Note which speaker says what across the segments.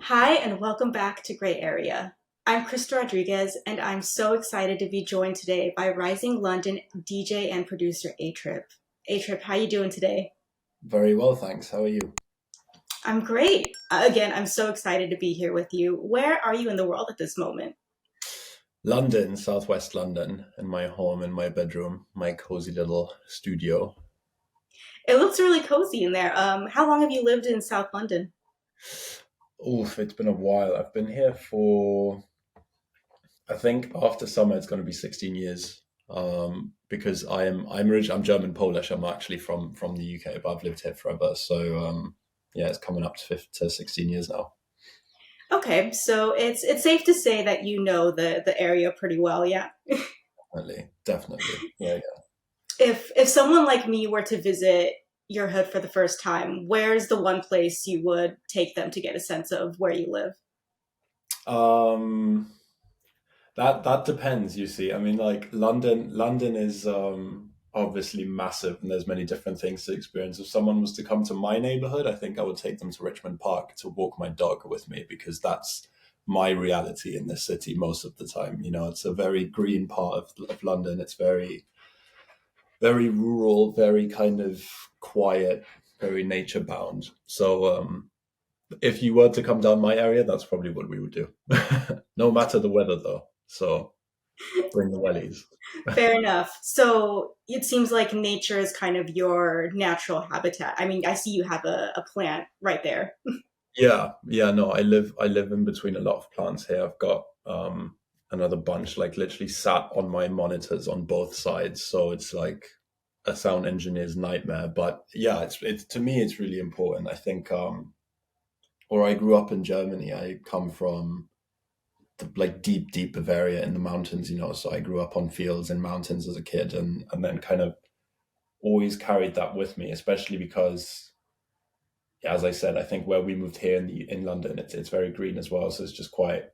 Speaker 1: Hi, and welcome back to Gray Area. I'm Krista Rodriguez, and I'm so excited to be joined today by rising London DJ and producer ATRIP. ATRIP, how you doing today?
Speaker 2: Very well, thanks. How are you?
Speaker 1: I'm great. Again, I'm so excited to be here with you. Where are you in the world at this moment?
Speaker 2: London, southwest London, in my home, in my bedroom, my cozy little studio.
Speaker 1: It looks really cozy in there. How long have you lived in South London?
Speaker 2: Oof, it's been a while. I've been here for, I think after summer it's going to be 16 years. Because I'm German Polish. I'm actually from the UK, but I've lived here forever. So yeah, it's coming up to 16 years now.
Speaker 1: Okay, so it's safe to say that you know the area pretty well, yeah.
Speaker 2: Definitely. Yeah, yeah.
Speaker 1: If someone like me were to visit your hood for the first time, where's the one place you would take them to get a sense of where you live?
Speaker 2: Um, that depends, you see. I mean, like London is obviously massive, and there's many different things to experience. If someone was to come to my neighborhood, I think I would take them to Richmond Park to walk my dog with me because that's my reality in this city most of the time. You know, it's a very green part of London. It's very rural, very kind of quiet, very nature bound. So if you were to come down my area, that's probably what we would do. No matter the weather, though. So bring the wellies.
Speaker 1: Fair enough. So it seems like nature is kind of your natural habitat. I mean, I see you have a plant right there.
Speaker 2: Yeah, yeah, no, I live in between a lot of plants here. I've got another bunch like literally sat on my monitors on both sides. So it's like a sound engineer's nightmare. But yeah, it's to me it's really important. I think or I grew up in Germany. I come from the like deep Bavaria in the mountains, you know, so I grew up on fields and mountains as a kid and then kind of always carried that with me, especially because yeah, as I said, I think where we moved here in London, it's very green as well. So it's just quite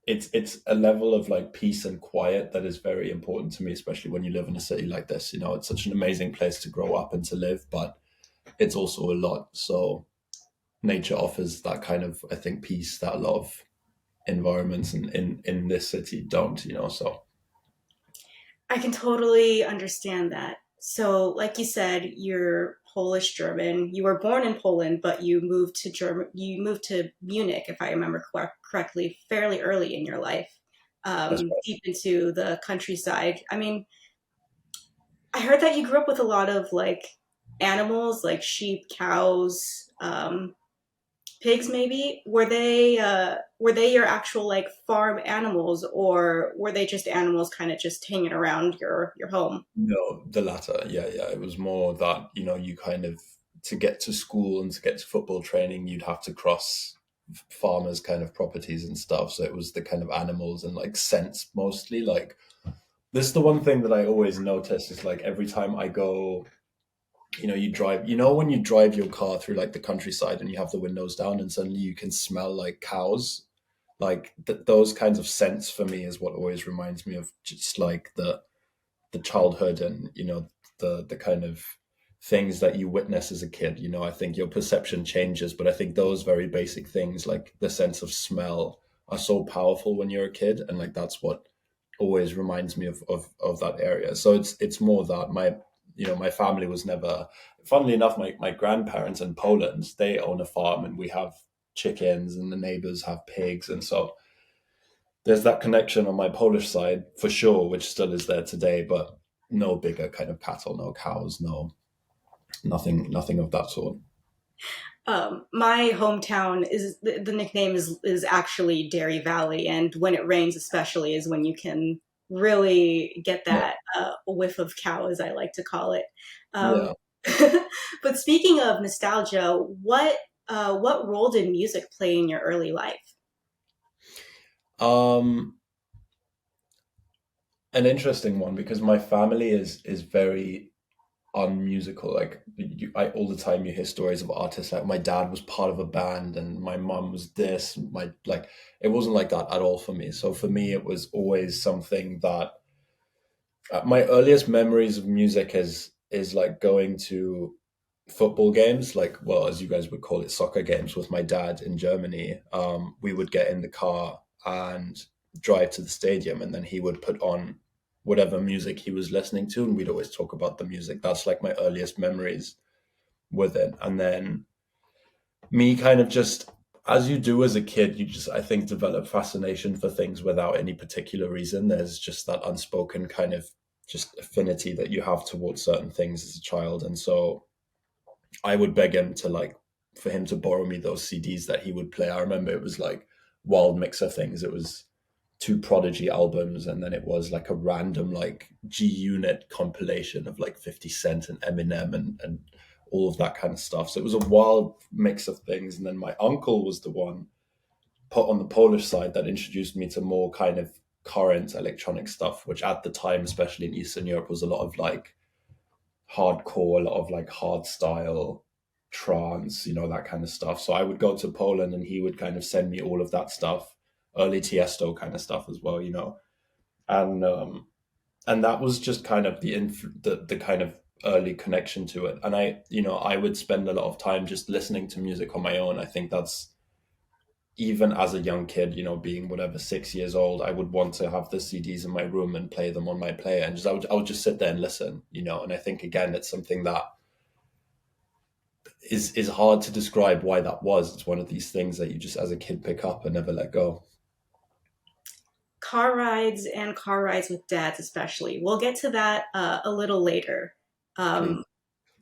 Speaker 2: it's a level of like peace and quiet that is very important to me, especially when you live in a city like this. You know, it's such an amazing place to grow up and to live, but it's also a lot. So nature offers that kind of, I think, peace that a lot of environments in this city don't, you know. So
Speaker 1: I can totally understand that. So, like you said, you're Polish German. You were born in Poland, but you moved to German. You moved to Munich, if I remember correctly, fairly early in your life,
Speaker 2: that's
Speaker 1: deep into the countryside. I mean, I heard that you grew up with a lot of like animals, like sheep, cows, pigs. Maybe were they your actual like farm animals, or were they just animals kind of just hanging around your home?
Speaker 2: no, the latter. Yeah, yeah. It was more that, you know, you kind of to get to school and to get to football training, you'd have to cross farmers' kind of properties and stuff. So it was the kind of animals and like scents mostly. Like this is the one thing that I always notice is like every time I go, you know, you drive, you know, when you drive your car through like the countryside and you have the windows down and suddenly you can smell like cows. Like those kinds of scents for me is what always reminds me of just like the childhood and you know the kind of things that you witness as a kid. You know, I think your perception changes, but I think those very basic things like the sense of smell are so powerful when you're a kid, and like that's what always reminds me of that area. So it's more that my, you know, my family was never, funnily enough, my grandparents in Poland, they own a farm and we have chickens and the neighbors have pigs, and so there's that connection on my Polish side for sure, which still is there today, but no bigger kind of cattle, no cows, no nothing of that sort.
Speaker 1: My hometown is the nickname is actually Dairy Valley, and when it rains, especially, is when you can really get
Speaker 2: Yeah,
Speaker 1: that whiff of cow, as I like to call it. Um,
Speaker 2: yeah.
Speaker 1: but speaking of nostalgia, what role did music play in your early life?
Speaker 2: Um, an interesting one because my family is very unmusical. Like all the time you hear stories of artists. Like my dad was part of a band, and my mum was this. My like it wasn't like that at all for me. So for me, it was always something that my earliest memories of music is like going to football games, like, well, as you guys would call it, soccer games with my dad in Germany. We would get in the car and drive to the stadium, and then he would put on whatever music he was listening to, and we'd always talk about the music. That's like my earliest memories with it. And then me kind of just, as you do as a kid, you just, I think, develop fascination for things without any particular reason. There's just that unspoken kind of just affinity that you have towards certain things as a child. And so I would beg him to like for him to borrow me those CDs that he would play. I remember it was like wild mix of things. It was two Prodigy albums, and then it was like a random like G Unit compilation of like 50 Cent and Eminem and all of that kind of stuff. So it was a wild mix of things. And then my uncle was the one put on the Polish side that introduced me to more kind of current electronic stuff, which at the time, especially in Eastern Europe, was a lot of like hardcore, a lot of like hard style trance, that kind of stuff. So I would go to Poland and he would kind of send me all of that stuff, early Tiesto kind of stuff as well. And that was just kind of the kind of early connection to it. And I would spend a lot of time just listening to music on my own. I think that's even as a young kid, being whatever 6 years old, I would want to have the CDs in my room and play them on my player, and I would just sit there and listen. And I think again, it's something that is hard to describe why that was. It's one of these things that you just as a kid pick up and never let go.
Speaker 1: Car rides and car rides with dads, especially. We'll get to that a little later.
Speaker 2: Please.
Speaker 1: Um,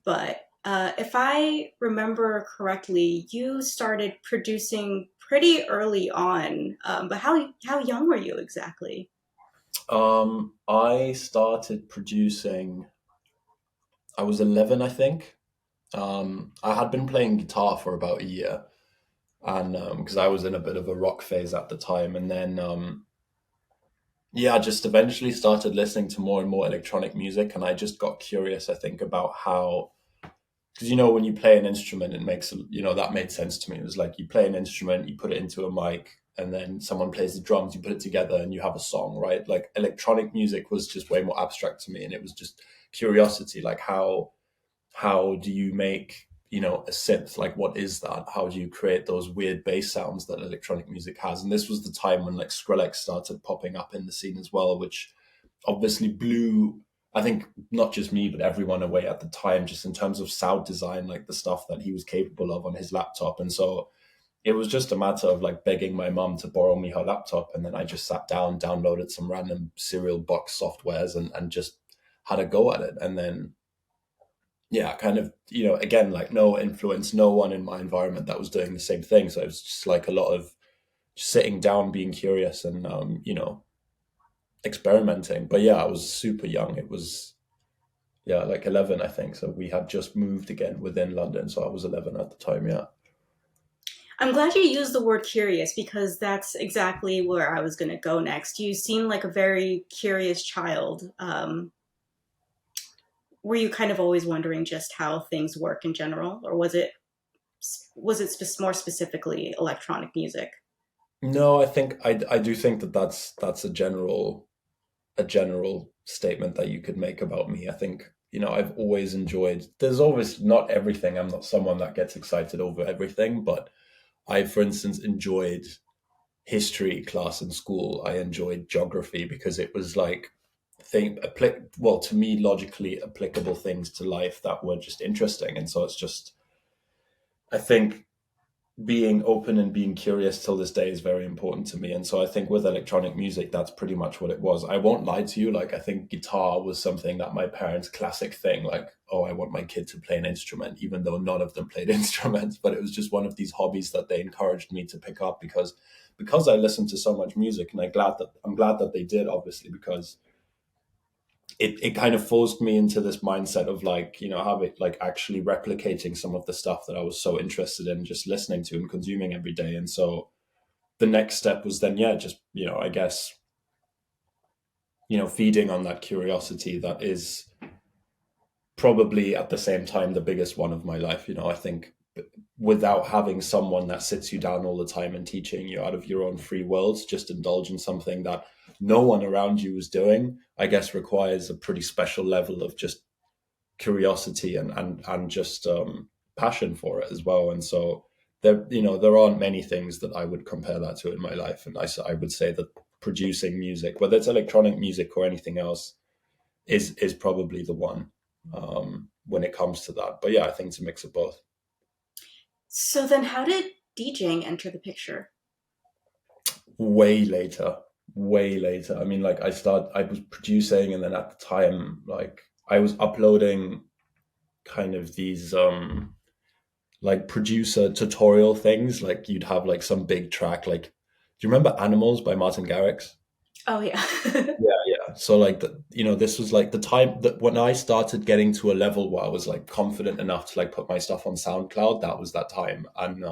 Speaker 1: but if I remember correctly, you started producing pretty early on. But how young were you exactly?
Speaker 2: I started producing. I was 11, I think. I had been playing guitar for about a year, and because I was in a bit of a rock phase at the time, and then yeah, I just eventually started listening to more and more electronic music, and I just got curious, I think, about how, because when you play an instrument, it makes that made sense to me. It was like you play an instrument, you put it into a mic, and then someone plays the drums, you put it together, and you have a song, right? Like electronic music was just way more abstract to me, and it was just curiosity, like how do you make a synth? Like, what is that? How do you create those weird bass sounds that electronic music has? And this was the time when like Skrillex started popping up in the scene as well, which obviously blew, I think, not just me but everyone away at the time, just in terms of sound design, like the stuff that he was capable of on his laptop. And so it was just a matter of like begging my mum to borrow me her laptop, and then I just sat down, downloaded some random serial box softwares, and just had a go at it. And then yeah, kind of, again, like no influence, no one in my environment that was doing the same thing. So it was just like a lot of just sitting down, being curious, and experimenting. But yeah, I was super young. It was, yeah, like 11, I think. So we had just moved again within London. So I was 11 at the time. Yeah.
Speaker 1: I'm glad you used the word curious because that's exactly where I was going to go next. You seem like a very curious child. Were you kind of always wondering just how things work in general, or was it more specifically electronic music?
Speaker 2: No, I think I do think that that's a general statement that you could make about me. I think, I've always enjoyed, there's always not everything. I'm not someone that gets excited over everything, but I, for instance, enjoyed history class in school. I enjoyed geography because it was like well, to me, logically applicable things to life that were just interesting. And so it's just, I think being open and being curious till this day is very important to me. And so I think with electronic music, that's pretty much what it was. I won't lie to you. Like, I think guitar was something that my parents' classic thing, like, oh, I want my kid to play an instrument, even though none of them played instruments. But it was just one of these hobbies that they encouraged me to pick up because I listened to so much music. And I'm glad that they did, obviously, because it kind of forced me into this mindset of like, having like actually replicating some of the stuff that I was so interested in just listening to and consuming every day. And so the next step was then, yeah, just, I guess, feeding on that curiosity that is probably at the same time the biggest one of my life. I think without having someone that sits you down all the time and teaching you out of your own free will to just indulge in something that no one around you is doing, I guess requires a pretty special level of just curiosity and just passion for it as well. And so there aren't many things that I would compare that to in my life. And I would say that producing music, whether it's electronic music or anything else, is probably the one when it comes to that. But yeah, I think it's a mix of both.
Speaker 1: So then, how did DJing enter the picture?
Speaker 2: Way later, way later. I mean, like I was producing, and then at the time, like I was uploading kind of these like producer tutorial things. Like you'd have like some big track. Like, do you remember Animals by Martin Garrix?
Speaker 1: Oh yeah.
Speaker 2: Yeah, yeah. So like this was like the time that when I started getting to a level where I was like confident enough to like put my stuff on SoundCloud. That was that time, and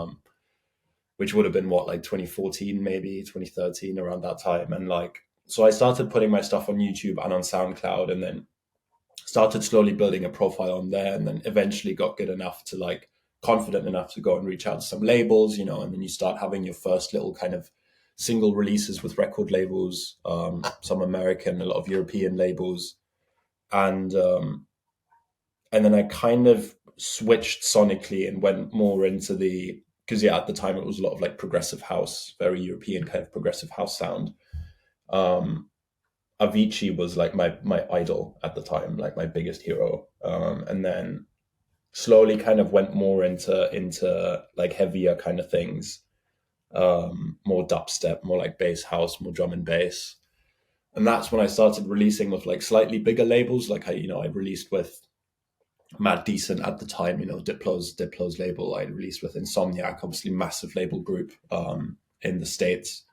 Speaker 2: which would have been what, like 2014, maybe 2013, around that time. And like, so I started putting my stuff on YouTube and on SoundCloud, and then started slowly building a profile on there, and then eventually got good enough to like confident enough to go and reach out to some labels, and then you start having your first little kind of single releases with record labels, some American, a lot of European labels, and then I kind of switched sonically and went more into the, because yeah, at the time it was a lot of like progressive house, very European kind of progressive house sound. Um, Avicii was like my idol at the time, like my biggest hero. And then slowly kind of went more into like heavier kind of things, more dubstep, more like bass house, more drum and bass. And that's when I started releasing with like slightly bigger labels. Like I released with Mad Decent at the time, Diplo's label. I released with Insomniac, obviously massive label group in the States.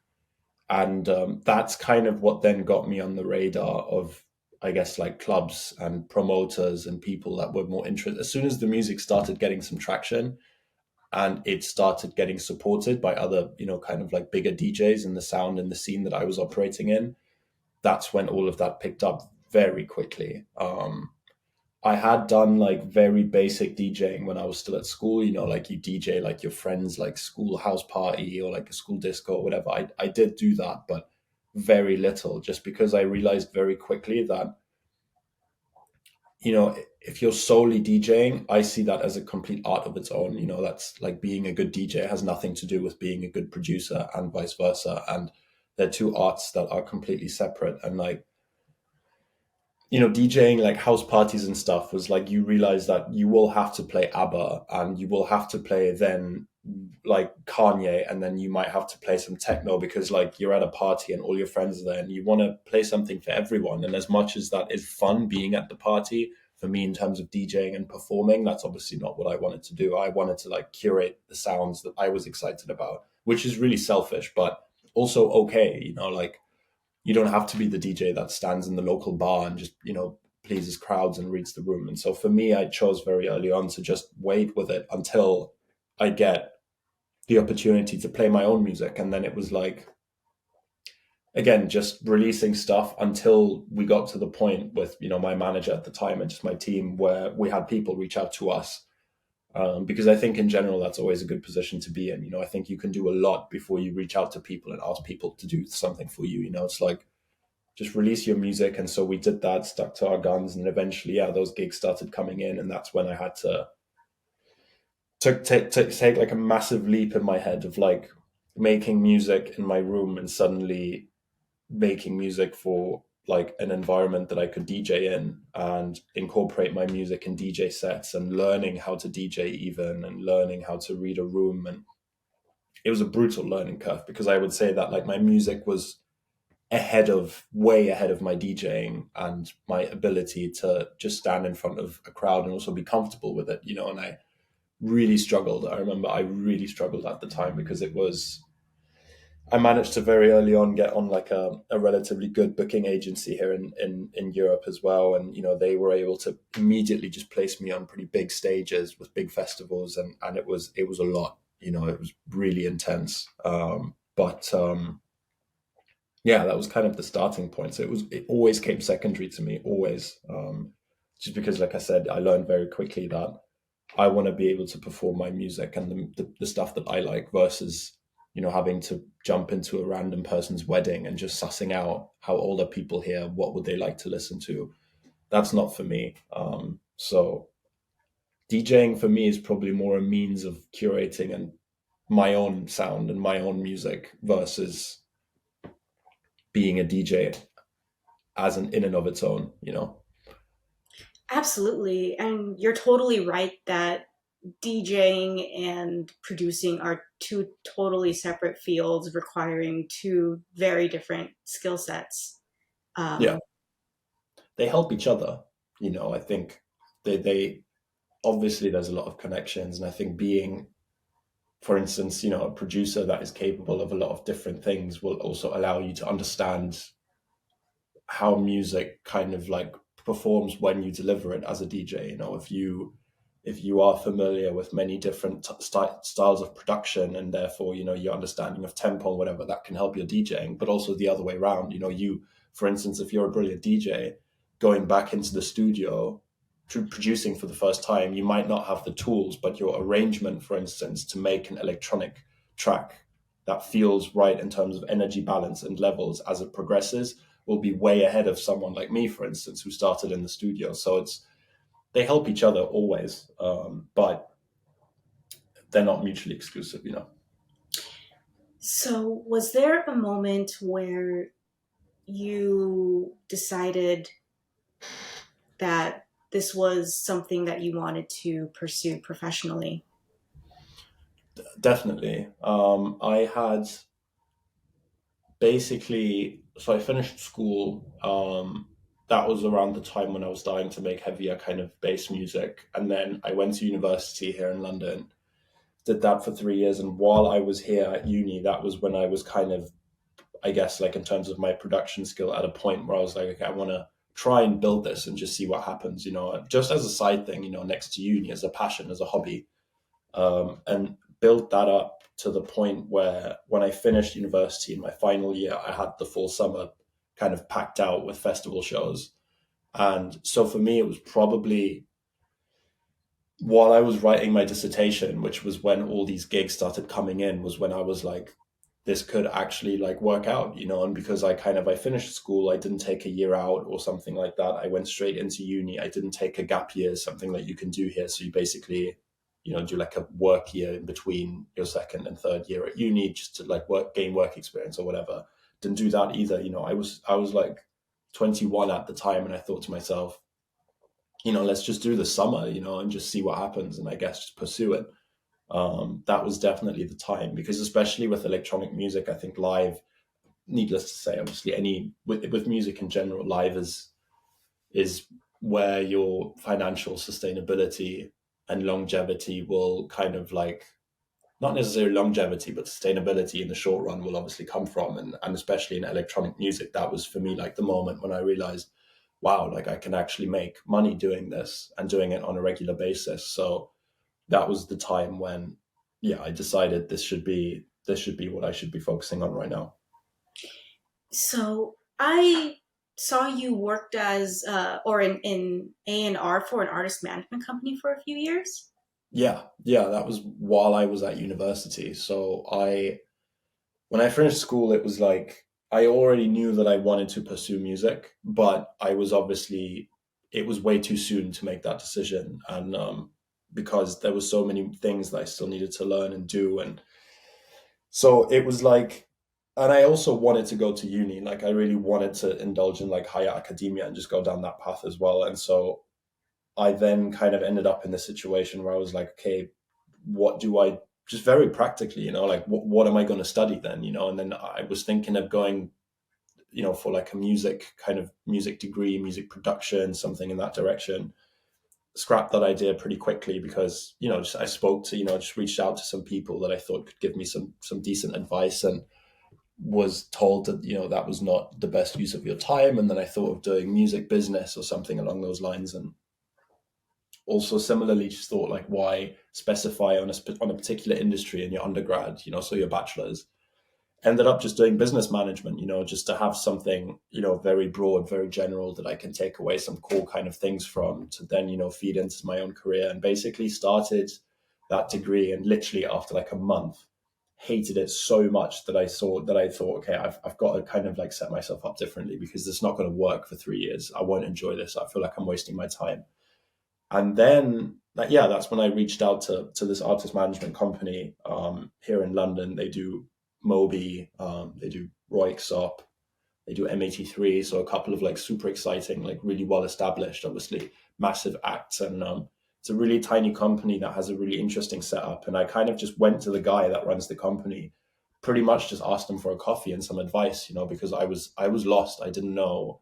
Speaker 2: And that's kind of what then got me on the radar of, I guess, like clubs and promoters and people that were more interested. As soon as the music started getting some traction and it started getting supported by other, kind of like bigger DJs in the sound and the scene that I was operating in, that's when all of that picked up very quickly. I had done like very basic DJing when I was still at school, like you DJ like your friends, like school house party or like a school disco or whatever. I did do that, but very little, just because I realized very quickly that, if you're solely DJing, I see that as a complete art of its own. That's like being a good DJ has nothing to do with being a good producer and vice versa. And they're two arts that are completely separate. And like, DJing like house parties and stuff was like you realize that you will have to play ABBA and you will have to play then like Kanye, and then you might have to play some techno because like you're at a party and all your friends are there and you want to play something for everyone. And as much as that is fun being at the party, for me in terms of DJing and performing, that's obviously not what I wanted to do. I wanted to like curate the sounds that I was excited about, which is really selfish, but also okay, like you don't have to be the DJ that stands in the local bar and just, pleases crowds and reads the room. And so for me, I chose very early on to just wait with it until I get the opportunity to play my own music. And then it was like, again, just releasing stuff until we got to the point with, my manager at the time and just my team where we had people reach out to us. Because I think in general, that's always a good position to be in. I think you can do a lot before you reach out to people and ask people to do something for you. It's like, just release your music. And so we did that, stuck to our guns. And eventually, yeah, those gigs started coming in. And that's when I had to take like a massive leap in my head of like making music in my room and suddenly making music for like an environment that I could DJ in and incorporate my music in DJ sets and learning how to DJ even and learning how to read a room. And it was a brutal learning curve because I would say that like my music was way ahead of my DJing and my ability to just stand in front of a crowd and also be comfortable with it, and I really struggled. I remember I really struggled at the time because I managed to very early on get on like a relatively good booking agency here in Europe as well. And, they were able to immediately just place me on pretty big stages with big festivals. And it was a lot, it was really intense. But yeah, that was kind of the starting point. So it always came secondary to me, always. Just because, like I said, I learned very quickly that I want to be able to perform my music and the stuff that I like versus, having to jump into a random person's wedding and just sussing out how older people here, what would they like to listen to. That's not for me. So DJing for me is probably more a means of curating and my own sound and my own music versus being a DJ as an in and of its own, you know?
Speaker 1: Absolutely. And you're totally right that DJing and producing are two totally separate fields requiring two very different skill sets.
Speaker 2: Yeah,
Speaker 1: Um,
Speaker 2: they help each other. I think they obviously there's a lot of connections, and I think being, for instance, a producer that is capable of a lot of different things will also allow you to understand how music kind of like performs when you deliver it as a DJ. If you are familiar with many different styles of production, and therefore your understanding of tempo and whatever, that can help your DJing. But also the other way around. For instance, if you're a brilliant DJ, going back into the studio producing for the first time, you might not have the tools, but your arrangement, for instance, to make an electronic track that feels right in terms of energy balance and levels as it progresses will be way ahead of someone like me, for instance, who started in the studio. So they help each other always, but they're not mutually exclusive.
Speaker 1: so, was there a moment where you decided that this was something that you wanted to pursue professionally?
Speaker 2: Definitely. I had basically, so I finished school. That was around the time when I was starting to make heavier kind of bass music. And then I went to university here in London, did that for 3 years. And while I was here at uni, that was when I was kind of, I guess, like in terms of my production skill, at a point where I was like, okay, I want to try and build this and just see what happens, just as a side thing, next to uni, as a passion, as a hobby. And built that up to the point where when I finished university in my final year, I had the full summer kind of packed out with festival shows. And so for me, it was probably while I was writing my dissertation, which was when all these gigs started coming in, was when I was like, this could actually like work out. And because I finished school, I didn't take a year out or something like that. I went straight into uni. I didn't take a gap year, something that you can do here. So you basically, do like a work year in between your second and third year at uni, just to like gain work experience or whatever. Didn't do that either. I was like 21 at the time, and I thought to myself, let's just do the summer, and just see what happens, and I guess just pursue it. That was definitely the time, because especially with electronic music, I think live, needless to say, obviously with music in general, live is where your financial sustainability and longevity will kind of like, not necessarily longevity, but sustainability in the short run will obviously come from. And especially in electronic music, that was for me like the moment when I realized, wow, like I can actually make money doing this and doing it on a regular basis. So that was the time when, yeah, I decided this should be what I should be focusing on right now.
Speaker 1: So, I saw you worked as or in A&R for an artist management company for a few years.
Speaker 2: Yeah, that was while I was at university. So when I finished school, it was like I already knew that I wanted to pursue music, but it was way too soon to make that decision. And because there was so many things that I still needed to learn and do. And so it was like, and I also wanted to go to uni. Like I really wanted to indulge in like higher academia and just go down that path as well. And so I then kind of ended up in the situation where I was like, okay, what do I, just very practically, like what am I going to study then, and then I was thinking of going, for like a music kind of music degree, music production, something in that direction. Scrapped that idea pretty quickly because, just I spoke to, just reached out to some people that I thought could give me some decent advice, and was told that, that was not the best use of your time. And then I thought of doing music business or something along those lines. And also similarly just thought, like, why specify on a particular industry in your undergrad, so your bachelor's. Ended up just doing business management, just to have something, very broad, very general, that I can take away some core kind of things from, to then, feed into my own career. And basically started that degree, and literally after like a month hated it so much that I thought, okay, I've got to kind of like set myself up differently, because it's not going to work for 3 years. I won't enjoy this. I feel like I'm wasting my time. And then like, yeah, that's when I reached out to this artist management company here in London. They do Moby, they do Roixop, they do M83, so a couple of like super exciting, like really well established, obviously massive acts, and it's a really tiny company that has a really interesting setup. And I kind of just went to the guy that runs the company, pretty much just asked him for a coffee and some advice, because I was lost. I didn't know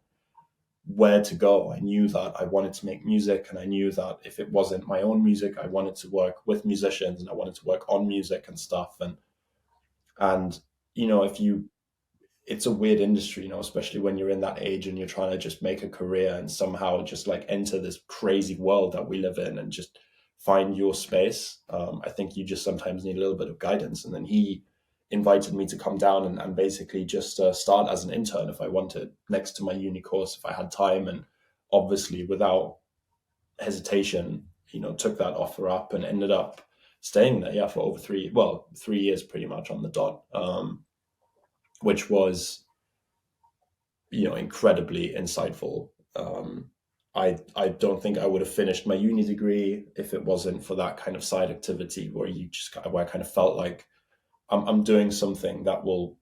Speaker 2: where to go. I knew that I wanted to make music, and I knew that if it wasn't my own music, I wanted to work with musicians and I wanted to work on music and stuff. And if you it's a weird industry, especially when you're in that age and you're trying to just make a career and somehow just like enter this crazy world that we live in and just find your space. I think you just sometimes need a little bit of guidance. And then he invited me to come down and basically just start as an intern if I wanted, next to my uni course if I had time. And obviously, without hesitation, took that offer up and ended up staying there, yeah, for over 3 years pretty much on the dot, which was incredibly insightful. I don't think I would have finished my uni degree if it wasn't for that kind of side activity where I kind of felt like I'm doing something that will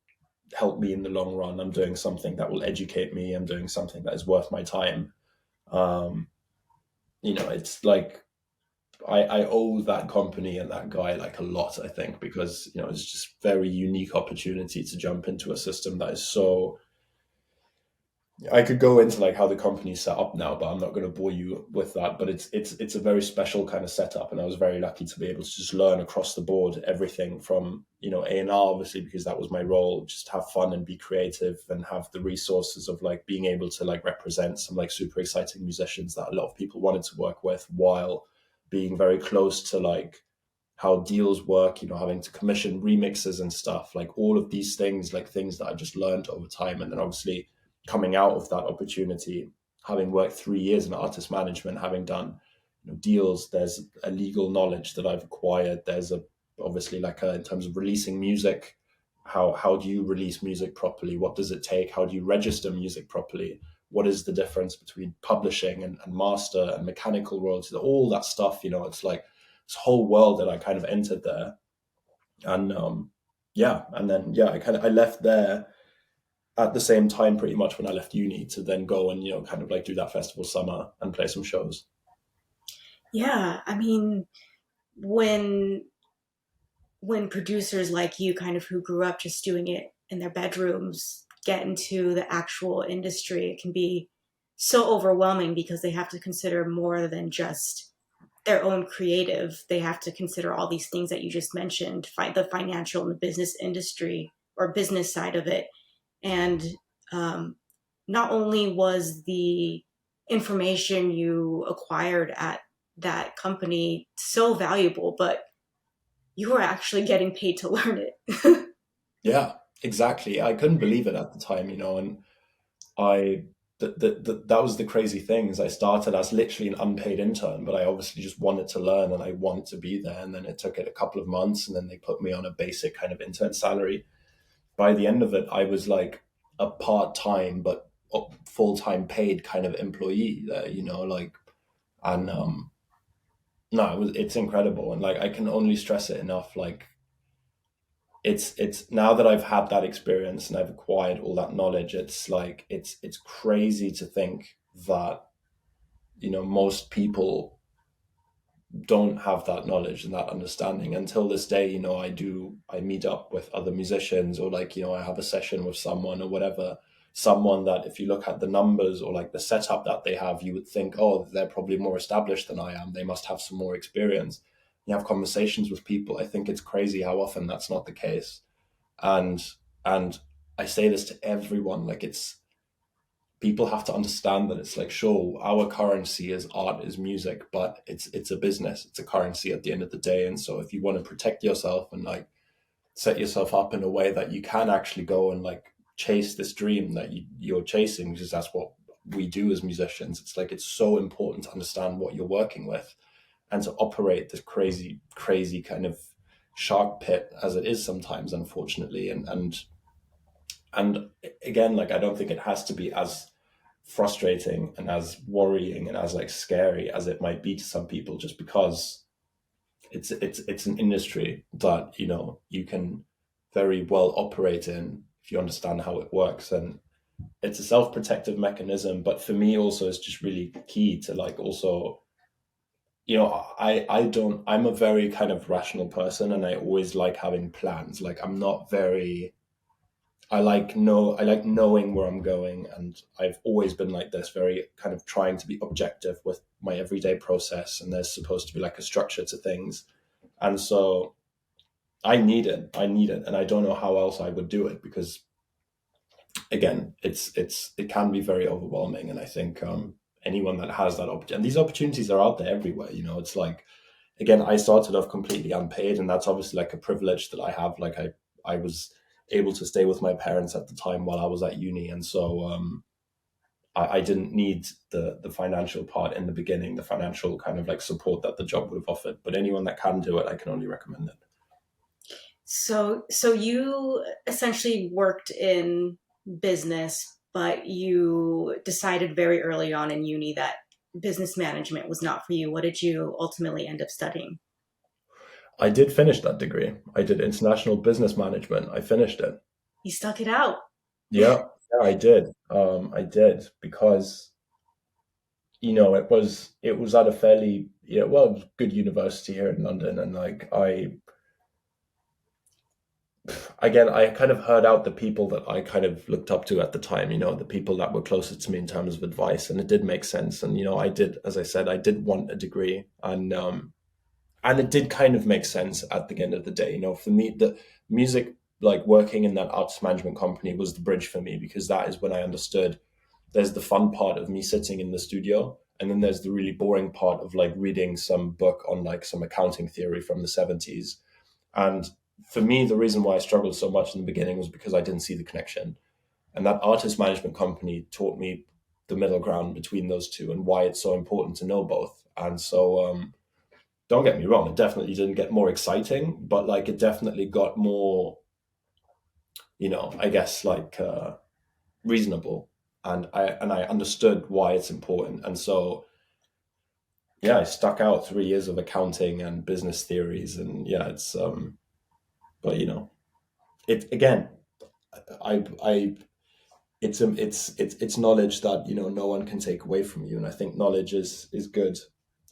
Speaker 2: help me in the long run. I'm doing something that will educate me. I'm doing something that is worth my time. Um, it's like I owe that company and that guy like a lot, I think, because it's just very unique opportunity to jump into a system that is so. I could go into like how the company's set up now, but I'm not going to bore you with that. But it's a very special kind of setup, and I was very lucky to be able to just learn across the board everything from A&R, obviously, because that was my role. Just have fun and be creative, and have the resources of like being able to like represent some like super exciting musicians that a lot of people wanted to work with, while being very close to like how deals work, having to commission remixes and stuff, like all of these things, like things that I just learned over time. And then obviously coming out of that opportunity, having worked 3 years in artist management, having done deals, there's a legal knowledge that I've acquired. There's obviously like in terms of releasing music, how do you release music properly? What does it take? How do you register music properly? What is the difference between publishing and master and mechanical royalties? All that stuff, it's like this whole world that I kind of entered there. And yeah, and then yeah, I left there at the same time pretty much when I left uni to then go and kind of like do that festival summer and play some shows.
Speaker 1: Yeah, I mean, when when producers like you, kind of who grew up just doing it in their bedrooms, get into the actual industry, it can be so overwhelming because they have to consider more than just their own creative. They have to consider all these things that you just mentioned, the financial and the business industry or business side of it. And um, not only was the information you acquired at that company so valuable, but you were actually getting paid to learn it.
Speaker 2: Yeah, exactly. I couldn't believe it at the time, and I that was the crazy thing is I started as literally an unpaid intern, but I obviously just wanted to learn and I wanted to be there. And then it took it a couple of months, and then they put me on a basic kind of intern salary. By the end of it, I was like a part-time but full-time paid kind of employee there, like. And no, it's incredible, and like I can only stress it enough. Like it's now that I've had that experience and I've acquired all that knowledge, it's like it's crazy to think that most people don't have that knowledge and that understanding until this day. I meet up with other musicians, or like I have a session with someone or whatever, someone that if you look at the numbers or like the setup that they have, you would think, oh, they're probably more established than I am, they must have some more experience. You have conversations with people, I think it's crazy how often that's not the case. And and I say this to everyone, like it's people have to understand that it's like, sure, our currency is art, is music, but it's a business, it's a currency at the end of the day. And so if you want to protect yourself and like set yourself up in a way that you can actually go and like chase this dream that you're chasing, because that's what we do as musicians, it's like it's so important to understand what you're working with and to operate this crazy kind of shark pit as it is sometimes, unfortunately. And again, like I don't think it has to be as frustrating and as worrying and as like scary as it might be to some people, just because it's an industry that, you know, you can very well operate in if you understand how it works. And it's a self-protective mechanism, but for me also it's just really key to like also, you know, I'm a very kind of rational person, and I always like having plans. Like I'm not very, I like knowing where I'm going, and I've always been like this, very kind of trying to be objective with my everyday process, and there's supposed to be like a structure to things. And so I need it, and I don't know how else I would do it, because again, it can be very overwhelming. And I think anyone that has that opportunity, and these opportunities are out there everywhere, you know, it's like, again, I started off completely unpaid, and that's obviously like a privilege that I have. Like I was able to stay with my parents at the time while I was at uni, and so I didn't need the financial part in the beginning, the financial kind of like support that the job would have offered. But anyone that can do it, I can only recommend it.
Speaker 1: So you essentially worked in business, but you decided very early on in uni that business management was not for you. What did you ultimately end up studying?
Speaker 2: I did finish that degree. I did international business management. I finished it.
Speaker 1: You stuck it out.
Speaker 2: Yeah, yeah, I did. I did because, you know, it was at a fairly, you know, well, good university here in London, and like I, again, I kind of heard out the people that I kind of looked up to at the time, you know, the people that were closest to me in terms of advice, and it did make sense. And you know, I did, as I said, I did want a degree, and it did kind of make sense at the end of the day. You know, for me, the music, like working in that arts management company, was the bridge for me, because that is when I understood there's the fun part of me sitting in the studio, and then there's the really boring part of like reading some book on like some accounting theory from the 70s. And for me, the reason why I struggled so much in the beginning was because I didn't see the connection. And that artist management company taught me the middle ground between those two, and why it's so important to know both. And so, don't get me wrong, it definitely didn't get more exciting, but like it definitely got more, you know, I guess like reasonable. And I understood why it's important. And so yeah, I stuck out 3 years of accounting and business theories, and yeah, it's but you know, it again, I it's knowledge that, you know, no one can take away from you, and I think knowledge is good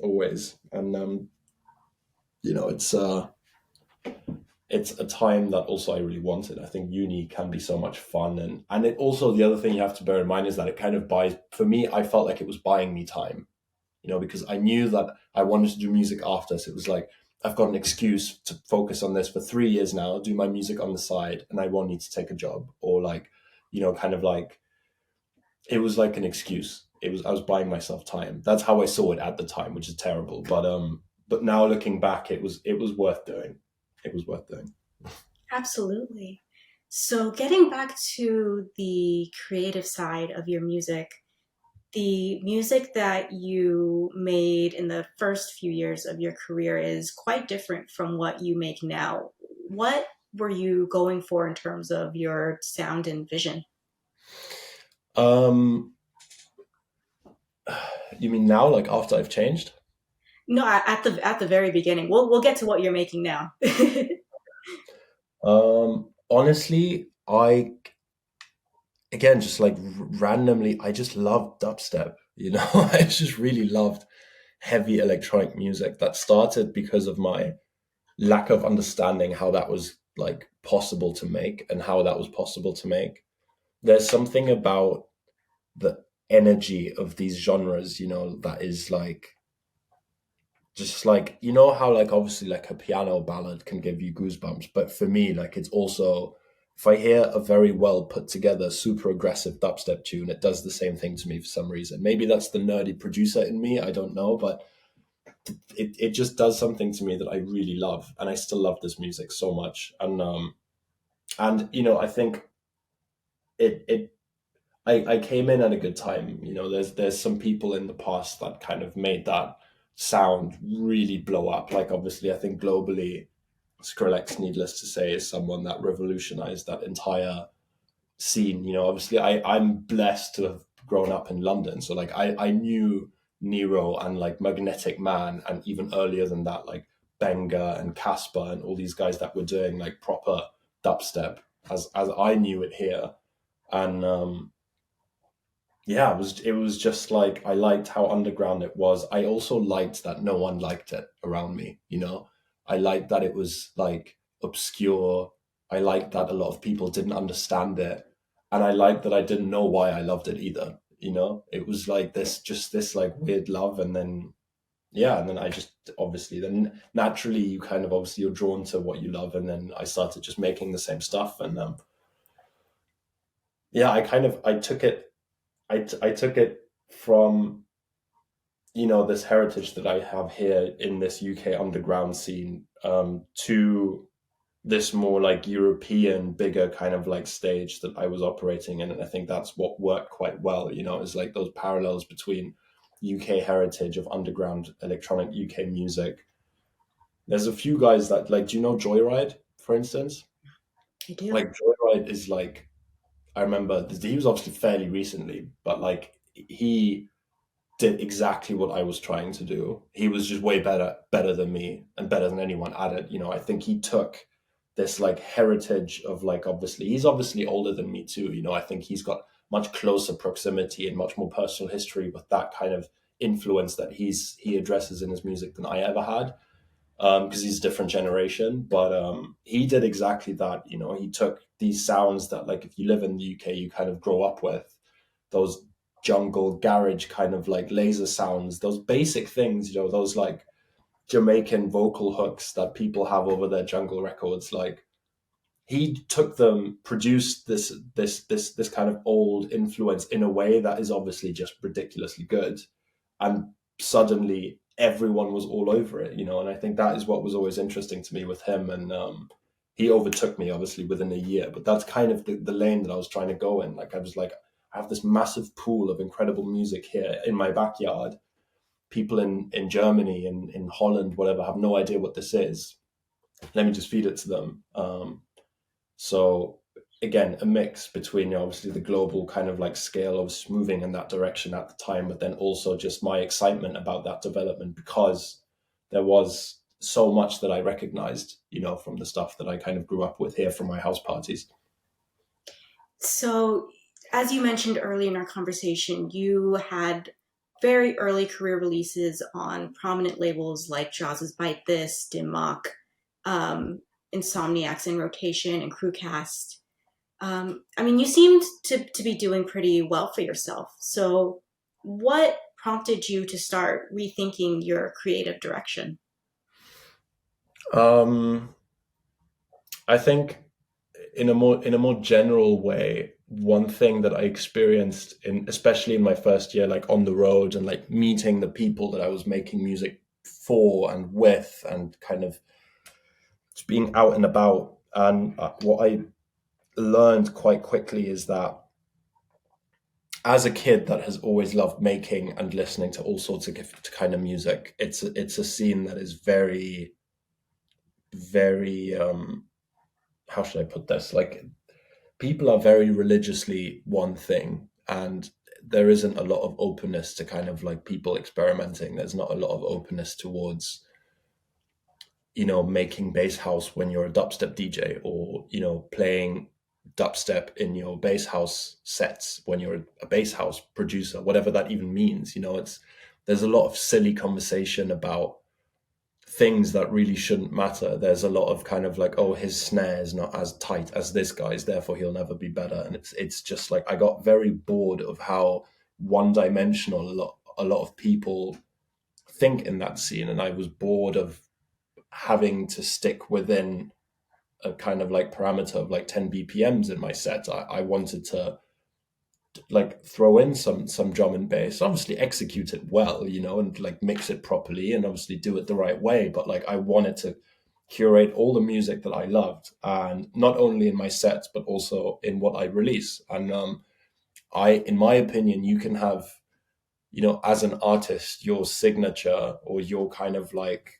Speaker 2: always. And you know, it's a time that also I really wanted. I think uni can be so much fun, and it also, the other thing you have to bear in mind is that it kind of buys, for me, I felt like it was buying me time, you know, because I knew that I wanted to do music after. So it was like, I've got an excuse to focus on this for 3 years now, do my music on the side, and I won't need to take a job, or like, you know, kind of like, it was like an excuse. It was, I was buying myself time. That's how I saw it at the time, which is terrible. But now looking back, it was worth doing. It was worth doing.
Speaker 1: Absolutely. So getting back to the creative side of your music, the music that you made in the first few years of your career is quite different from what you make now. What were you going for in terms of your sound and vision?
Speaker 2: Um, you mean now, like after I've changed?
Speaker 1: No, at the very beginning. We'll get to what you're making now.
Speaker 2: Honestly, I, again, just like randomly, I just loved dubstep. You know, I just really loved heavy electronic music. That started because of my lack of understanding how that was like possible to make, and how that was possible to make. There's something about the energy of these genres, you know, that is like, just like, you know how like obviously like a piano ballad can give you goosebumps, but for me, like it's also, if I hear a very well put together super aggressive dubstep tune, it does the same thing to me for some reason. Maybe that's the nerdy producer in me, I don't know, but it just does something to me that I really love, and I still love this music so much. And you know, I think it I came in at a good time. You know, there's some people in the past that kind of made that sound really blow up. Like obviously, I think globally, Skrillex, needless to say, is someone that revolutionized that entire scene. You know, obviously, I'm blessed to have grown up in London. So like I knew Nero and like Magnetic Man, and even earlier than that, like Benga and Casper and all these guys that were doing like proper dubstep as I knew it here. And yeah, it was just like I liked how underground it was. I also liked that no one liked it around me, you know. I liked that it was like obscure. I liked that a lot of people didn't understand it. And I liked that I didn't know why I loved it either, you know. It was like this like weird love, and then yeah, and then I just obviously then naturally you kind of obviously you're drawn to what you love, and then I started just making the same stuff. And yeah, I took it I took it from this heritage that I have here in this UK underground scene, to this more like European, bigger kind of like stage that I was operating in, and I think that's what worked quite well. Is like those parallels between UK heritage of underground electronic UK music. There's a few guys that like, do you know Joyride, for instance?
Speaker 1: I do.
Speaker 2: Like Joyride is like, I remember he was obviously fairly recently, but like he did exactly what I was trying to do. He was just way better than me and better than anyone at it. I think he took this like heritage of like, obviously he's obviously older than me too. I think he's got much closer proximity and much more personal history with that kind of influence that he addresses in his music than I ever had. Because he's a different generation, but he did exactly that. He took these sounds that, like, if you live in the UK, you kind of grow up with those jungle garage kind of like laser sounds, those basic things, those like Jamaican vocal hooks that people have over their jungle records. Like, he took them, produced this kind of old influence in a way that is obviously just ridiculously good, and suddenly everyone was all over it. And I think that is what was always interesting to me with him. And he overtook me obviously within a year, but that's kind of the lane that I was trying to go in. Like, I was like, I have this massive pool of incredible music here in my backyard. People in Germany, in Holland, whatever, have no idea what this is. Let me just feed it to them. So again, a mix between, obviously the global kind of like scale of moving in that direction at the time, but then also just my excitement about that development, because there was so much that I recognized, from the stuff that I kind of grew up with here from my house parties.
Speaker 1: So, as you mentioned early in our conversation, you had very early career releases on prominent labels like Jazz's Bite This, Dim Mak, um, Insomniacs in Rotation, and Crewcast. I mean, you seemed to be doing pretty well for yourself. So, what prompted you to start rethinking your creative direction?
Speaker 2: Um, I think in a more general way, one thing that I experienced in, especially in my first year, like on the road and like meeting the people that I was making music for and with, and kind of just being out and about. And what I learned quite quickly is that, as a kid that has always loved making and listening to all sorts of kind of music, it's a scene that is very, very, how should I put this? Like, people are very religiously one thing, and there isn't a lot of openness to kind of like people experimenting. There's not a lot of openness towards, making bass house when you're a dubstep DJ, or, playing dubstep in your bass house sets when you're a bass house producer, whatever that even means. There's a lot of silly conversation about things that really shouldn't matter. There's a lot of kind of like, oh, his snare is not as tight as this guy's, therefore he'll never be better. And it's just like, I got very bored of how one dimensional a lot of people think in that scene, and I was bored of having to stick within a kind of like parameter of like 10 BPMs in my set. I wanted to like throw in some drum and bass, obviously execute it well, and like mix it properly and obviously do it the right way. But like, I wanted to curate all the music that I loved, and not only in my sets but also in what I release. And in my opinion, you can have, as an artist, your signature, or your kind of like,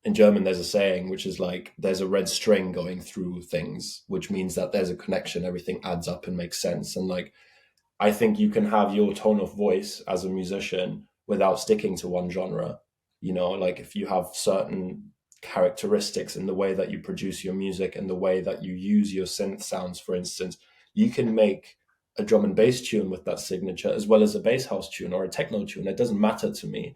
Speaker 2: in German, there's a saying which is like, there's a red string going through things, which means that there's a connection, everything adds up and makes sense. And like, I think you can have your tone of voice as a musician without sticking to one genre. You know, like if you have certain characteristics in the way that you produce your music and the way that you use your synth sounds, for instance, you can make a drum and bass tune with that signature as well as a bass house tune or a techno tune. It doesn't matter to me.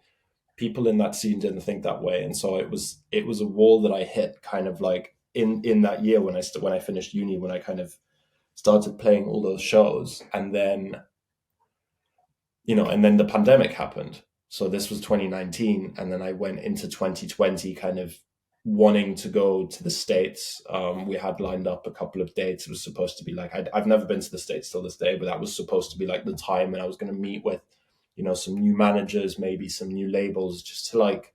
Speaker 2: People in that scene didn't think that way, and so it was a wall that I hit kind of like in that year when I finished uni, when I kind of started playing all those shows, and then and then the pandemic happened. So this was 2019, and then I went into 2020 kind of wanting to go to the States. We had lined up a couple of dates. It was supposed to be like, I've never been to the States till this day, but that was supposed to be like the time, and I was going to meet with, some new managers, maybe some new labels, just to like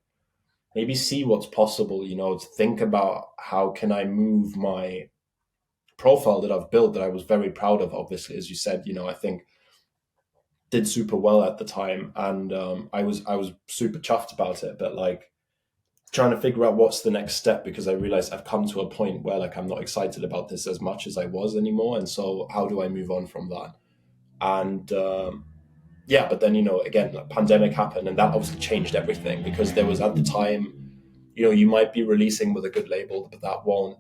Speaker 2: maybe see what's possible, to think about how can I move my profile that I've built, that I was very proud of, obviously, as you said, I think did super well at the time, and I was super chuffed about it. But like trying to figure out what's the next step, because I realized I've come to a point where like I'm not excited about this as much as I was anymore, and so how do I move on from that? And yeah, but then again, like, pandemic happened, and that obviously changed everything, because there was at the time, you might be releasing with a good label, but that won't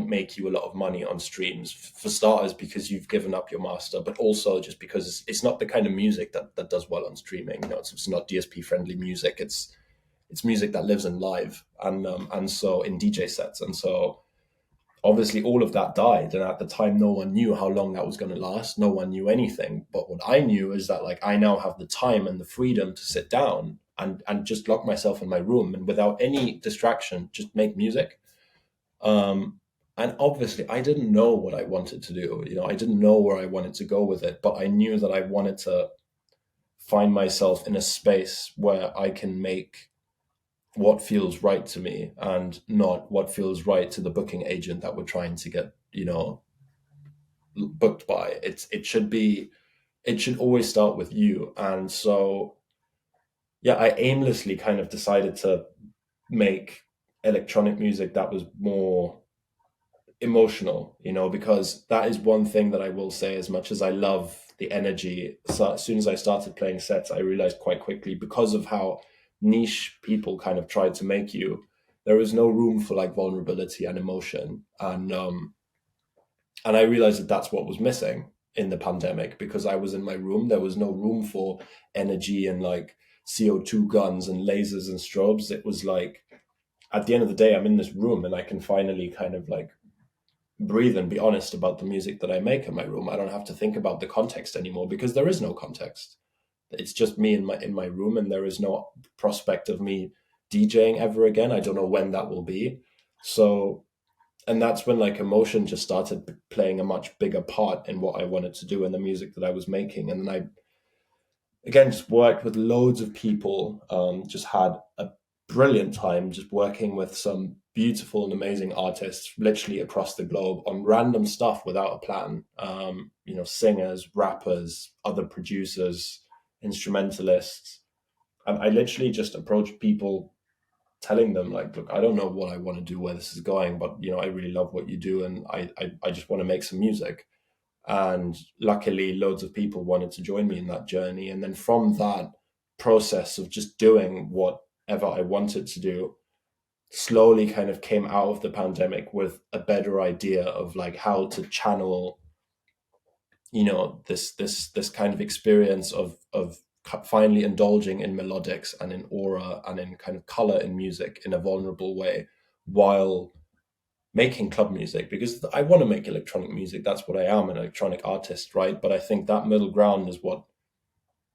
Speaker 2: make you a lot of money on streams, for starters, because you've given up your master, but also just because it's not the kind of music that does well on streaming. It's not DSP friendly music. It's music that lives in live, and so in DJ sets, and so obviously all of that died. And at the time, no one knew how long that was going to last. No one knew anything. But what I knew is that like I now have the time and the freedom to sit down and just lock myself in my room, and without any distraction, just make music. um, and obviously, I didn't know what I wanted to do. I didn't know where I wanted to go with it, but I knew that I wanted to find myself in a space where I can make what feels right to me, and not what feels right to the booking agent that we're trying to get, booked by. It should always start with you. And so, yeah, I aimlessly kind of decided to make electronic music that was more emotional, because that is one thing that I will say. As much as I love the energy, so as soon as I started playing sets, I realized quite quickly, because of how niche people kind of tried to make you, there is no room for like vulnerability and emotion. And I realized that that's what was missing in the pandemic, because I was in my room. There was no room for energy and like CO2 guns and lasers and strobes. It was like, at the end of the day, I'm in this room and I can finally kind of like breathe and be honest about the music that I make in my room. I don't have to think about the context anymore, because there is no context. It's just me in my room, and there is no prospect of me DJing ever again. I don't know when that will be. So, and that's when like emotion just started playing a much bigger part in what I wanted to do and the music that I was making. And then I again just worked with loads of people. Just had a brilliant time just working with some beautiful and amazing artists literally across the globe on random stuff without a plan. Singers, rappers, other producers, instrumentalists. And I literally just approached people telling them like, look, I don't know what I want to do, where this is going, but I really love what you do, and I just want to make some music. And luckily loads of people wanted to join me in that journey, and then from that process of just doing whatever I wanted to do, slowly kind of came out of the pandemic with a better idea of like how to channel this kind of experience of finally indulging in melodics and in aura and in kind of color in music in a vulnerable way, while making club music, because I want to make electronic music. That's what I am, an electronic artist, right? But I think that middle ground is what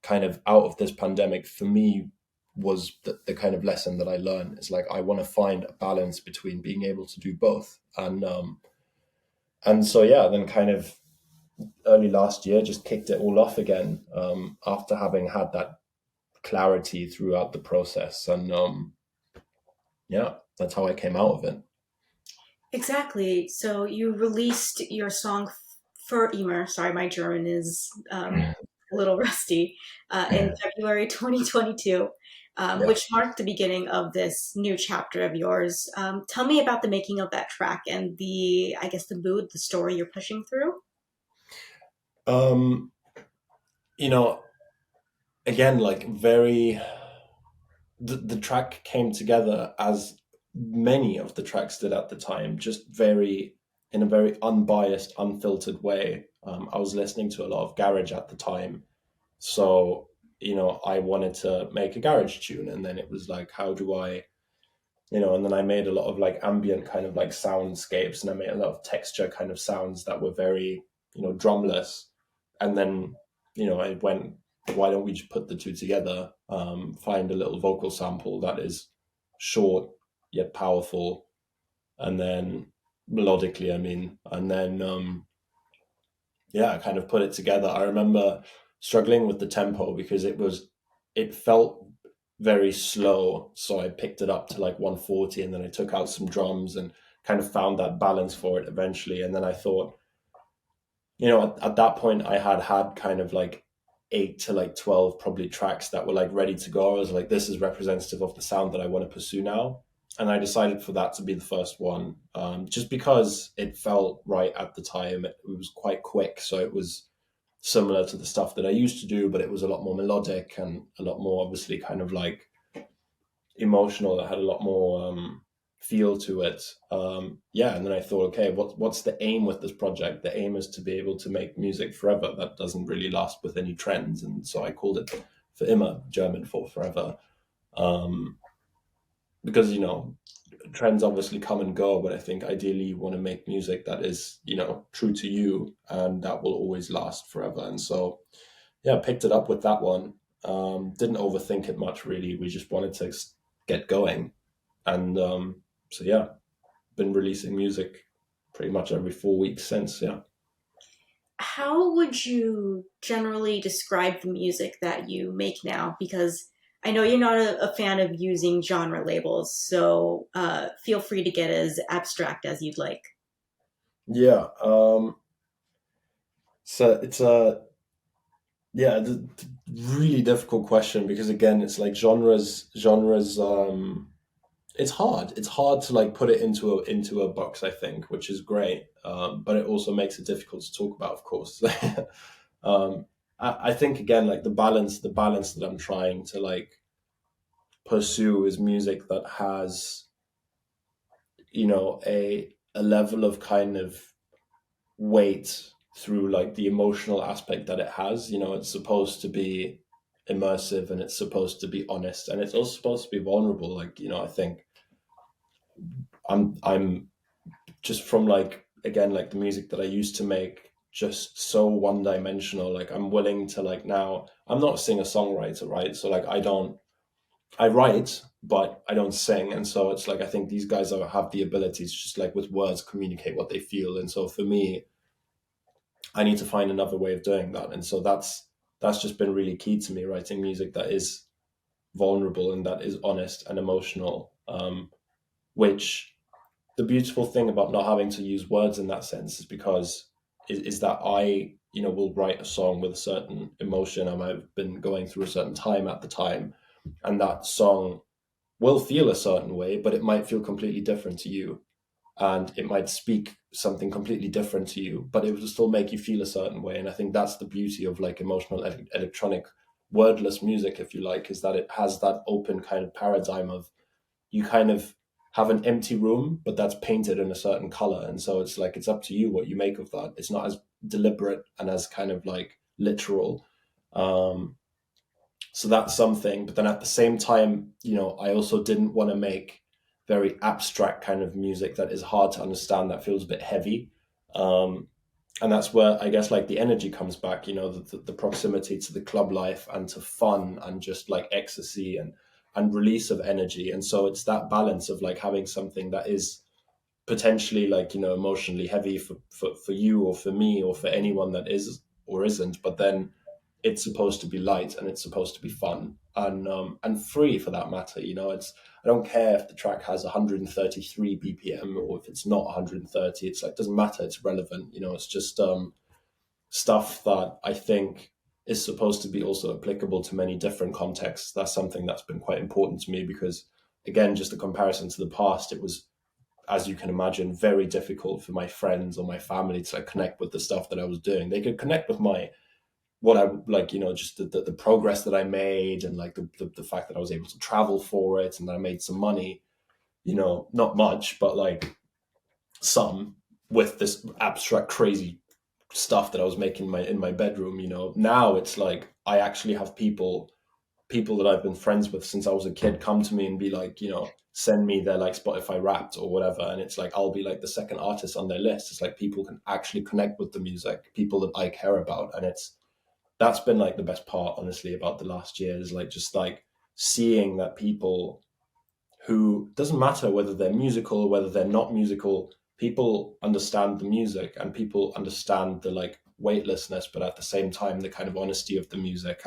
Speaker 2: kind of out of this pandemic for me was the kind of lesson that I learned. It's like I want to find a balance between being able to do both. And so yeah, then kind of early last year just kicked it all off again, after having had that clarity throughout the process. And yeah, that's how I came out of it.
Speaker 1: Exactly. So you released your song for Emer. Sorry, my German is a little rusty. In February 2022,
Speaker 2: Yeah.
Speaker 1: which marked the beginning of this new chapter of yours. Tell me about the making of that track and I guess, the mood, the story you're pushing through.
Speaker 2: Um, you know, again, like very, the track came together as many of the tracks did at the time, just very, in a very unbiased, unfiltered way. I was listening to a lot of garage at the time, so I wanted to make a garage tune, and then it was like, how do I, and then I made a lot of like ambient kind of like soundscapes, and I made a lot of texture kind of sounds that were very, drumless. And then, I went, why don't we just put the two together? Find a little vocal sample that is short yet powerful, and then melodically, I mean, and then yeah, I kind of put it together. I remember struggling with the tempo because it felt very slow. So I picked it up to like 140, and then I took out some drums and kind of found that balance for it eventually. And then I thought, at that point, I had kind of like 8 to like 12 probably tracks that were like ready to go. I was like, this is representative of the sound that I want to pursue now. And I decided for that to be the first one, just because it felt right at the time. It was quite quick, so it was similar to the stuff that I used to do, but it was a lot more melodic and a lot more obviously kind of like emotional. It had a lot more feel to it. Yeah, and then I thought, okay, what's the aim with this project? The aim is to be able to make music forever that doesn't really last with any trends, and so I called it for immer, German for forever, um, because trends obviously come and go, but I think ideally you want to make music that is true to you and that will always last forever. And so yeah, I picked it up with that one. Didn't overthink it much really. We just wanted to get going, and so yeah, been releasing music pretty much every 4 weeks since. Yeah.
Speaker 1: How would you generally describe the music that you make now? Because I know you're not a fan of using genre labels, so feel free to get as abstract as you'd like.
Speaker 2: Yeah. So it's a yeah, really difficult question because again, it's like genres. It's hard to like put it into a box, I think, which is great, but it also makes it difficult to talk about, of course. um I think again, like the balance that I'm trying to like pursue is music that has a level of kind of weight through like the emotional aspect that it has. It's supposed to be immersive, and it's supposed to be honest, and it's also supposed to be vulnerable. Like, I think I'm just from like, again, like the music that I used to make, just so one dimensional. Like, I'm willing to like, now I'm not a singer songwriter, right? So like I write, but I don't sing. And so it's like I think these guys have the ability to just like with words communicate what they feel. And so for me, I need to find another way of doing that. And so that's just been really key to me, writing music that is vulnerable and that is honest and emotional. Which the beautiful thing about not having to use words in that sense is because is that I will write a song with a certain emotion. I might have been going through a certain time at the time, and that song will feel a certain way, but it might feel completely different to you, and it might speak something completely different to you, but it will still make you feel a certain way. And I think that's the beauty of like emotional electronic wordless music, if you like, is that it has that open kind of paradigm of you kind of have an empty room, but that's painted in a certain color. And so it's like it's up to you what you make of that. It's not as deliberate and as kind of like literal. Um, so that's something. But then at the same time, I also didn't want to make very abstract kind of music that is hard to understand, that feels a bit heavy. Um, and that's where I guess like the energy comes back, the proximity to the club life and to fun and just like ecstasy and release of energy. And so it's that balance of like having something that is potentially like emotionally heavy for you or for me or for anyone that is or isn't, but then it's supposed to be light and it's supposed to be fun and free for that matter. It's I don't care if the track has 133 bpm or if it's not 130. It's like doesn't matter, it's relevant. It's just stuff that I think is supposed to be also applicable to many different contexts. That's something that's been quite important to me because, again, just a comparison to the past, it was as you can imagine, very difficult for my friends or my family to like connect with the stuff that I was doing. They could connect with my what I like, just the progress that I made, and like the fact that I was able to travel for it, and that I made some money, not much, but like some, with this abstract crazy stuff that I was making in my bedroom. Now it's like I actually have people that I've been friends with since I was a kid come to me and be like, send me their like Spotify Wrapped or whatever, and it's like I'll be like the second artist on their list. It's like people can actually connect with the music, people that I care about, and that's been like the best part, honestly, about the last year, is like just like seeing that people who, doesn't matter whether they're musical or whether they're not musical, people understand the music, and people understand the like weightlessness, but at the same time the kind of honesty of the music,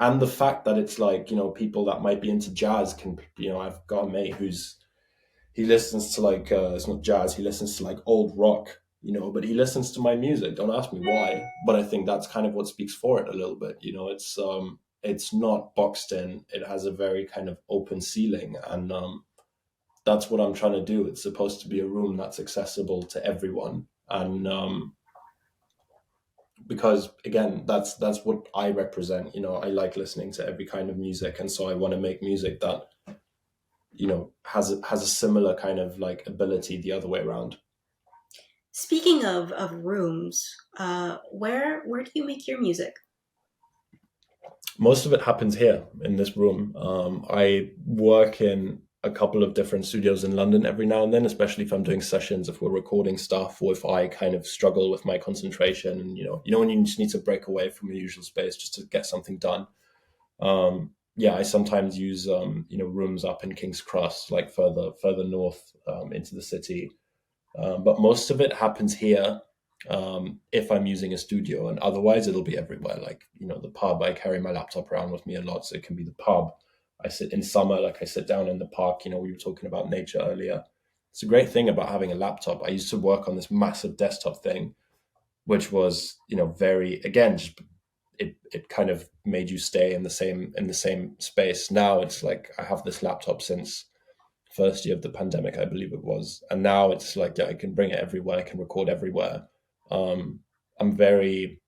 Speaker 2: and the fact that it's like, people that might be into jazz can, I've got a mate he listens to like it's not jazz, he listens to like old rock, but he listens to my music. Don't ask me why, but I think that's kind of what speaks for it a little bit. It's not boxed in, it has a very kind of open ceiling, and that's what I'm trying to do. It's supposed to be a room that's accessible to everyone, and because again, that's what I represent. I like listening to every kind of music, and so I want to make music that has a similar kind of like ability the other way around.
Speaker 1: Speaking of rooms, where do you make your music?
Speaker 2: Most of it happens here in this room. I work in a couple of different studios in London every now and then, especially if I'm doing sessions, if we're recording stuff, or if I kind of struggle with my concentration, and when you just need to break away from your usual space just to get something done. Yeah, I sometimes use rooms up in King's Cross, like further north into the city. But most of it happens here, if I'm using a studio, and otherwise it'll be everywhere. Like, the pub, I carry my laptop around with me a lot. So it can be the pub. I sit in summer, like I sit down in the park. We were talking about nature earlier. It's a great thing about having a laptop. I used to work on this massive desktop thing, which was, very, again, just it kind of made you stay in the same space. Now it's like I have this laptop since first year of the pandemic, I believe it was. And now it's like, yeah, I can bring it everywhere. I can record everywhere. Um, I'm very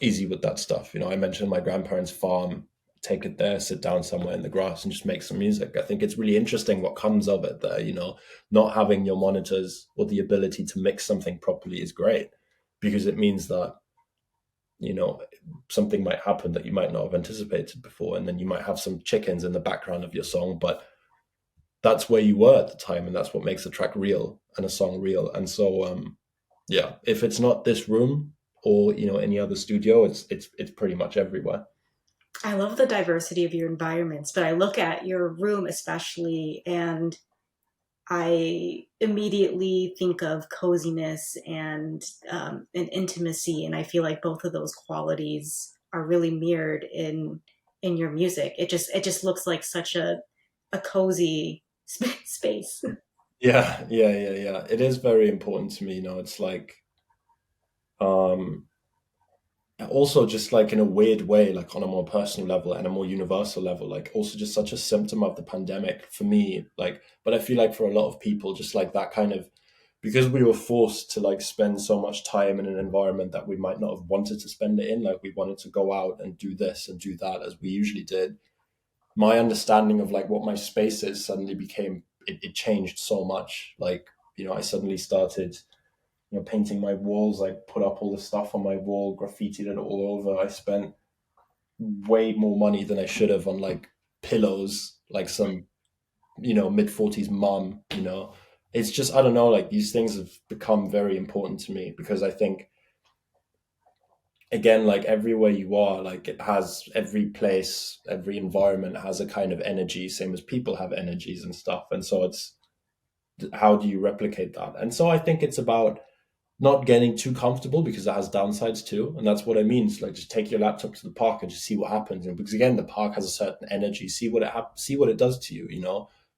Speaker 2: easy with that stuff. I mentioned my grandparents' farm, take it there, sit down somewhere in the grass and just make some music. I think it's really interesting what comes of it there. Not having your monitors or the ability to mix something properly is great, because it means that, you know, something might happen that you might not have anticipated before. And then you might have some chickens in the background of your song, but that's where you were at the time, and that's what makes a track real and a song real. And so, yeah, if it's not this room or any other studio, it's pretty much everywhere.
Speaker 1: I love the diversity of your environments, but I look at your room especially, and I immediately think of coziness and intimacy, and I feel like both of those qualities are really mirrored in your music. It just looks like such a cozy space.
Speaker 2: Yeah, yeah, yeah, yeah. It is very important to me. It's like, um, also just like in a weird way, like on a more personal level and a more universal level, like also just such a symptom of the pandemic for me. Like, but I feel like for a lot of people, just like that kind of, because we were forced to like spend so much time in an environment that we might not have wanted to spend it in. Like we wanted to go out and do this and do that as we usually did. My understanding of like what my space is suddenly became, it changed so much. Like, I suddenly started, painting my walls. I put up all the stuff on my wall, graffitied it all over. I spent way more money than I should have on like pillows, like some, mid 40s mom. It's just, I don't know, like these things have become very important to me, because I think, again, like everywhere you are, like it has, every place, every environment has a kind of energy, same as people have energies and stuff. And so it's, how do you replicate that? And so I think it's about not getting too comfortable, because that has downsides too. And that's what I mean. It's like, just take your laptop to the park and just see what happens. And because again, the park has a certain energy. See what see what it does to you.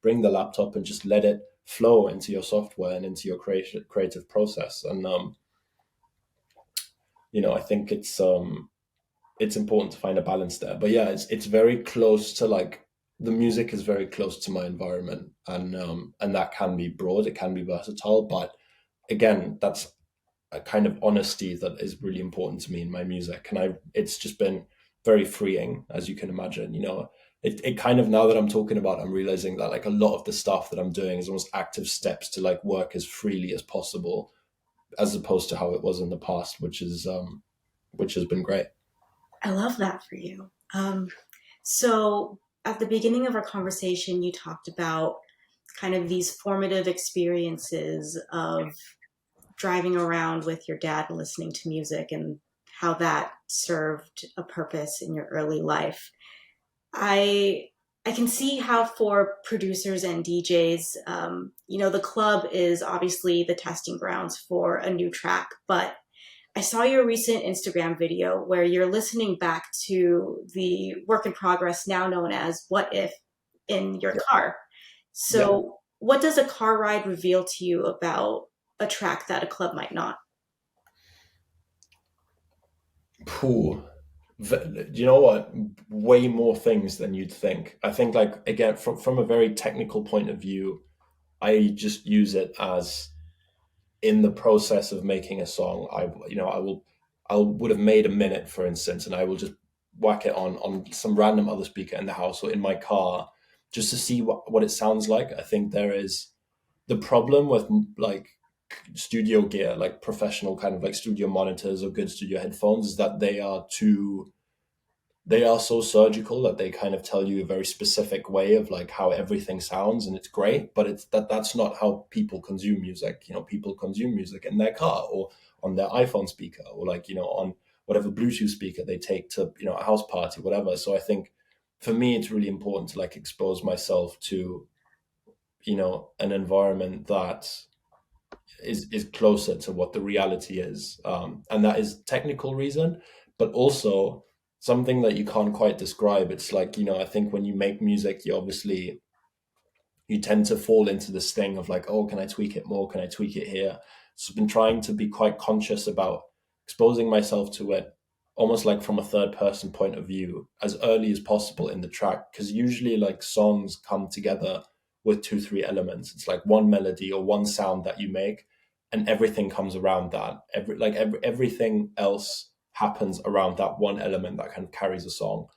Speaker 2: Bring the laptop and just let it flow into your software and into your creative process. And I think it's important to find a balance there. But yeah, it's very close to like the music is very close to my environment, and that can be broad, it can be versatile, but again, that's a kind of honesty that is really important to me in my music, and it's just been very freeing, as you can imagine. It kind of, now that I'm talking about it, I'm realizing that like a lot of the stuff that I'm doing is almost active steps to like work as freely as possible, as opposed to how it was in the past, which has been great.
Speaker 1: I love that for you. So at the beginning of our conversation, you talked about kind of these formative experiences of driving around with your dad and listening to music and how that served a purpose in your early life. I I can see how for producers and DJs, the club is obviously the testing grounds for a new track. But I saw your recent Instagram video where you're listening back to the work in progress, now known as "What If," in your
Speaker 2: Yeah.
Speaker 1: car.
Speaker 2: Yeah.
Speaker 1: So, what does a car ride reveal to you about a track that a club might not?
Speaker 2: Pooh. You know what? Way more things than you'd think. I think, like, again, from a very technical point of view, I just use it as, in the process of making a song, I would have made a minute, for instance, and I will just whack it on some random other speaker in the house or in my car, just to see what it sounds like. I think there is the problem with like studio gear, like professional kind of like studio monitors or good studio headphones, is that they are so surgical that they kind of tell you a very specific way of like how everything sounds, and it's great, but that's not how people consume music. People consume music in their car or on their iPhone speaker, or like, on whatever Bluetooth speaker they take to, a house party, whatever. So I think for me it's really important to like expose myself to, an environment that is closer to what the reality is, and that is technical reason, but also something that you can't quite describe. It's like, I think when you make music, you tend to fall into this thing of like, oh, can I tweak it more? Can I tweak it here? So I've been trying to be quite conscious about exposing myself to it, almost like from a third person point of view, as early as possible in the track, because usually like songs come together with two, three elements. It's like one melody or one sound that you make, and everything comes around that. Everything else happens around that one element that kind of carries a song,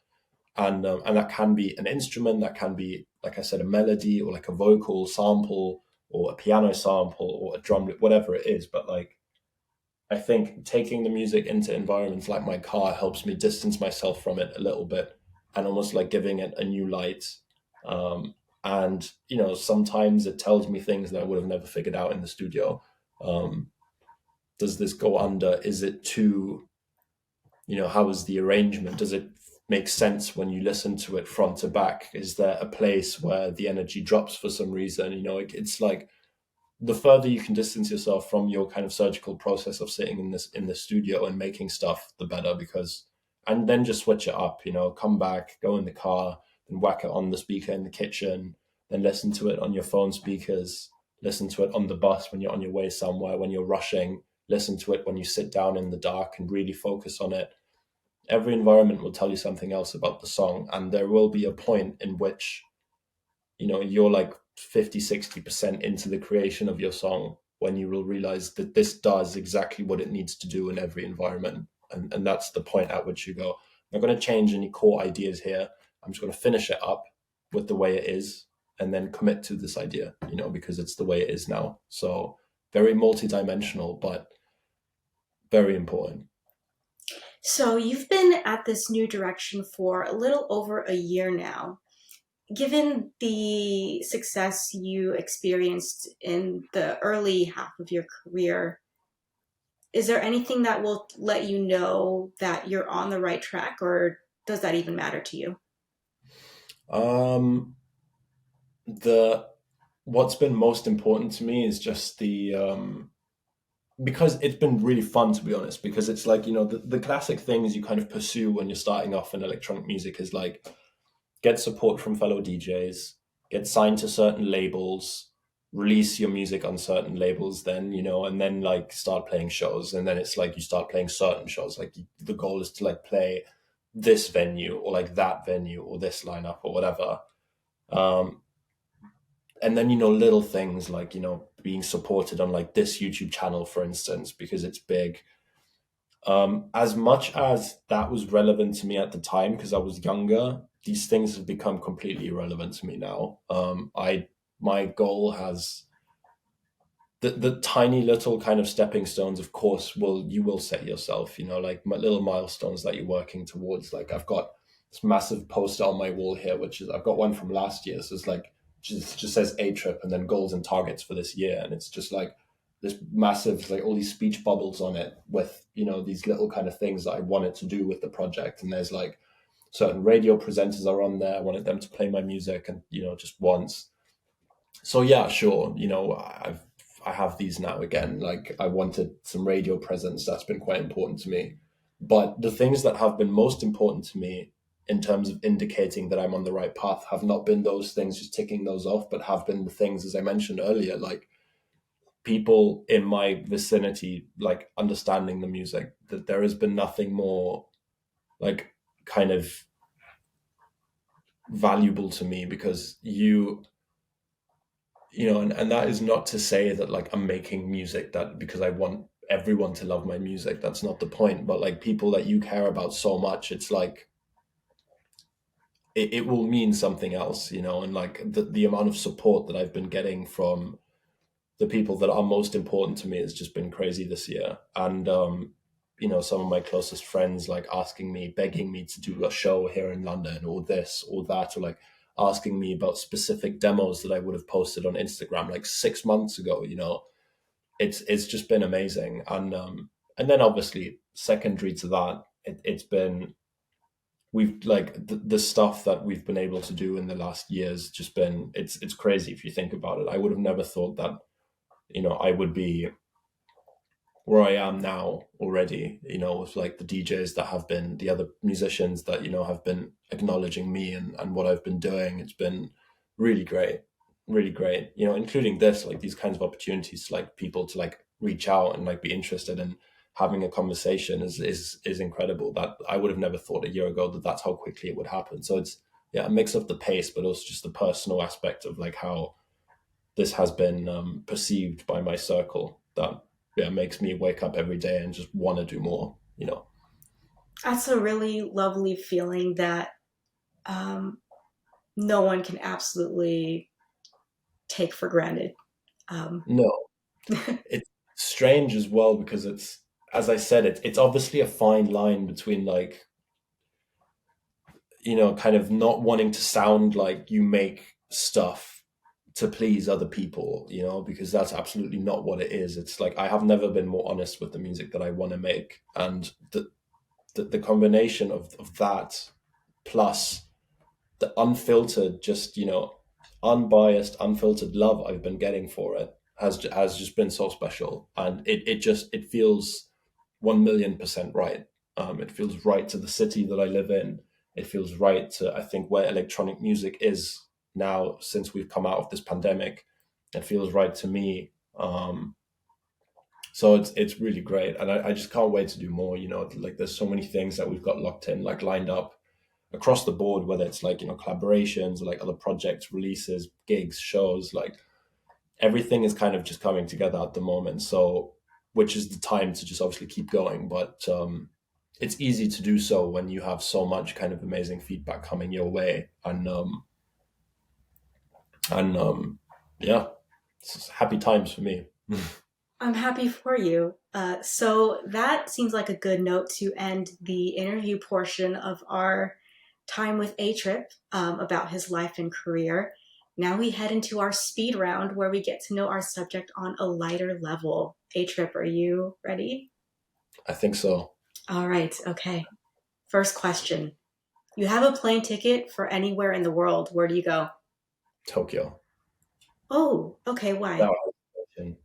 Speaker 2: and that can be an instrument, that can be, like I said, a melody, or like a vocal sample, or a piano sample, or a drum, whatever it is. But like, I think taking the music into environments like my car helps me distance myself from it a little bit, and almost like giving it a new light. And sometimes it tells me things that I would have never figured out in the studio. Um, does this go under? Is it too, how is the arrangement? Does it make sense when you listen to it front to back? Is there a place where the energy drops for some reason? It's like, the further you can distance yourself from your kind of surgical process of sitting in the studio and making stuff, the better. Because, and then just switch it up, come back, go in the car, then whack it on the speaker in the kitchen, then listen to it on your phone speakers, listen to it on the bus when you're on your way somewhere, when you're rushing, listen to it when you sit down in the dark and really focus on it. Every environment will tell you something else about the song, and there will be a point in which, you're like 50, 60% into the creation of your song, when you will realize that this does exactly what it needs to do in every environment. And that's the point at which you go, I'm not going to change any core ideas here, I'm just going to finish it up with the way it is, and then commit to this idea, because it's the way it is now. So very multidimensional, but very important.
Speaker 1: So, you've been at this new direction for a little over a year now. Given the success you experienced in the early half of your career, is there anything that will let you know that you're on the right track, or does that even matter to you?
Speaker 2: um the What's been most important to me is just because it's been really fun, to be honest, because it's like, the classic things you kind of pursue when you're starting off in electronic music is like, get support from fellow DJs, get signed to certain labels, release your music on certain labels, then, and then like start playing shows. And then it's like you start playing certain shows. Like, the goal is to like play this venue or like that venue or this lineup or whatever. Um, and then, you know, little things like, you know, being supported on like this YouTube channel, for instance, because it's big. As much as that was relevant to me at the time because I was younger, these things have become completely irrelevant to me now. My goal has the tiny little kind of stepping stones, of course, will you will set yourself, you know, like my little milestones that you're working towards. Like I've got this massive poster on my wall here, which is I've got one from last year. So it's like just says ATRIP and then goals and targets for this year. And it's just like this massive, like all these speech bubbles on it with, you know, these little kind of things that I wanted to do with the project. And there's like certain radio presenters are on there. I wanted them to play my music and, you know, just once. So yeah, sure. You know, I have these now again. Like I wanted some radio presence. That's been quite important to me. But the things that have been most important to me in terms of indicating that I'm on the right path have not been those things, just ticking those off, but have been the things, as I mentioned earlier, like people in my vicinity, like understanding the music. That there has been nothing more like kind of valuable to me because you know, and that is not to say that like I'm making music that because I want everyone to love my music. That's not the point. But like people that you care about so much, it's like it will mean something else, you know, and like the amount of support that I've been getting from the people that are most important to me has just been crazy this year. And you know, some of my closest friends like asking me, begging me to do a show here in London or this or that, or like asking me about specific demos that I would have posted on Instagram like 6 months ago, you know. It's just been amazing. And then obviously secondary to that, it's been we've like the stuff that we've been able to do in the last years just been it's crazy if you think about it. I would have never thought that, you know, I would be where I am now already, you know, with like the DJs that have been the other musicians that, you know, have been acknowledging me and what I've been doing. It's been really great, really great, you know, including this, like these kinds of opportunities to like people to like reach out and like be interested in having a conversation is incredible. That I would have never thought a year ago that that's how quickly it would happen. So it's, yeah, a mix of the pace, but also just the personal aspect of like how this has been perceived by my circle that, yeah, makes me wake up every day and just want to do more, you know.
Speaker 1: That's a really lovely feeling that um, no one can absolutely take for granted. Um,
Speaker 2: No, it's strange as well because it's, as I said, it's obviously a fine line between like, you know, kind of not wanting to sound like you make stuff to please other people, you know, because that's absolutely not what it is. It's like I have never been more honest with the music that I want to make, and the combination of that plus the unfiltered, just, you know, unbiased, unfiltered love I've been getting for it has just been so special, and it feels 1,000,000% right. It feels right to the city that I live in. It feels right to, I think, where electronic music is now since we've come out of this pandemic. It feels right to me. So it's really great, and I just can't wait to do more. You know, like there's so many things that we've got locked in, like lined up across the board, whether it's like, you know, collaborations or like other projects, releases, gigs, shows, like everything is kind of just coming together at the moment. So, which is the time to just obviously keep going. But it's easy to do so when you have so much kind of amazing feedback coming your way, and yeah, it's happy times for me.
Speaker 1: I'm happy for you. So that seems like a good note to end the interview portion of our time with ATRIP about his life and career. Now we head into our speed round where we get to know our subject on a lighter level. ATRIP, are you ready?
Speaker 2: I think so.
Speaker 1: All right, okay. First question. You have a plane ticket for anywhere in the world. Where do you go?
Speaker 2: Tokyo.
Speaker 1: Oh, okay,
Speaker 2: That
Speaker 1: why?
Speaker 2: was the question.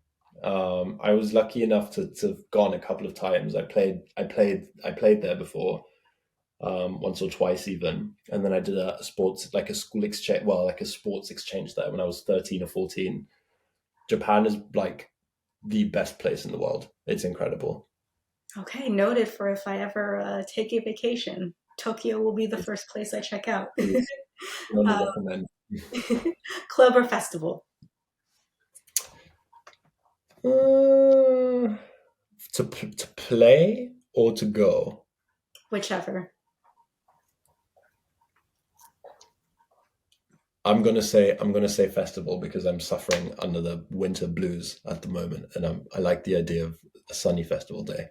Speaker 2: I was lucky enough to have gone a couple of times. I played there before, once or twice even, and then I did a sports, like a school exchange, well, like a sports exchange there when I was 13 or 14. Japan is like the best place in the world. It's incredible.
Speaker 1: Okay, noted for if I ever take a vacation. Tokyo will be the
Speaker 2: Please,
Speaker 1: first place I check out.
Speaker 2: please, can only
Speaker 1: uh,
Speaker 2: recommend.
Speaker 1: Club or festival?
Speaker 2: Uh, to play or to go?
Speaker 1: Whichever.
Speaker 2: I'm gonna say festival because I'm suffering under the winter blues at the moment, and I like the idea of a sunny festival day.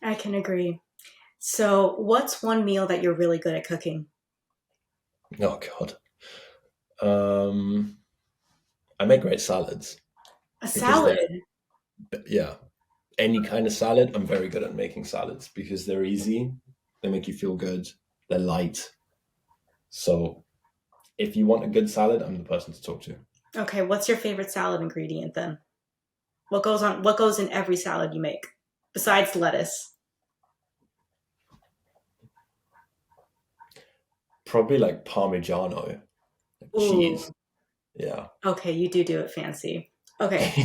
Speaker 1: I can agree. So, what's one meal that you're really good at cooking?
Speaker 2: Oh God. Um, I make great salads
Speaker 1: A
Speaker 2: because they're
Speaker 1: salad.
Speaker 2: yeah, any kind of salad. I'm very good at making salads because they're easy, they make you feel good, they're light. So if you want a good salad, I'm the person to talk to.
Speaker 1: Okay, what's your favorite salad ingredient then? What goes in every salad you make besides lettuce?
Speaker 2: Probably like Parmigiano, like
Speaker 1: Ooh,
Speaker 2: cheese. Yeah.
Speaker 1: okay, you do it fancy. Okay,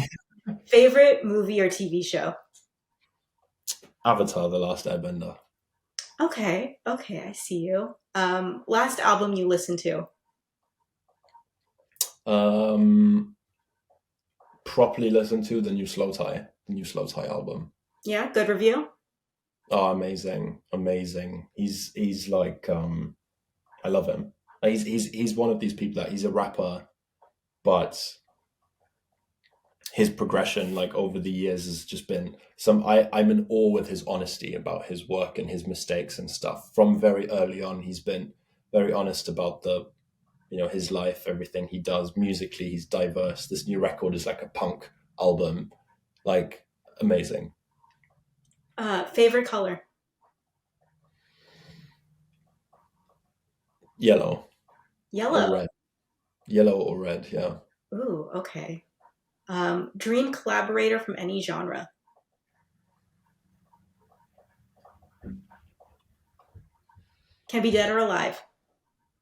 Speaker 1: favorite movie or TV show?
Speaker 2: Avatar: The Last Airbender.
Speaker 1: Okay, okay, I see you. Last album you listened to?
Speaker 2: Um, Properly listen to the new Slow Tie album.
Speaker 1: Yeah, good review.
Speaker 2: Oh, amazing, amazing. He's like I love him. He's one of these people that he's a rapper, but his progression like over the years has just been I'm in awe with his honesty about his work and his mistakes and stuff. From very early on, he's been very honest about the his life, everything he does musically. He's diverse. This new record is like a punk album, like amazing.
Speaker 1: Favorite color?
Speaker 2: Yellow or
Speaker 1: Yellow.
Speaker 2: red. Yellow or red, yeah.
Speaker 1: Ooh, okay. Dream collaborator from any genre? Can be dead or alive.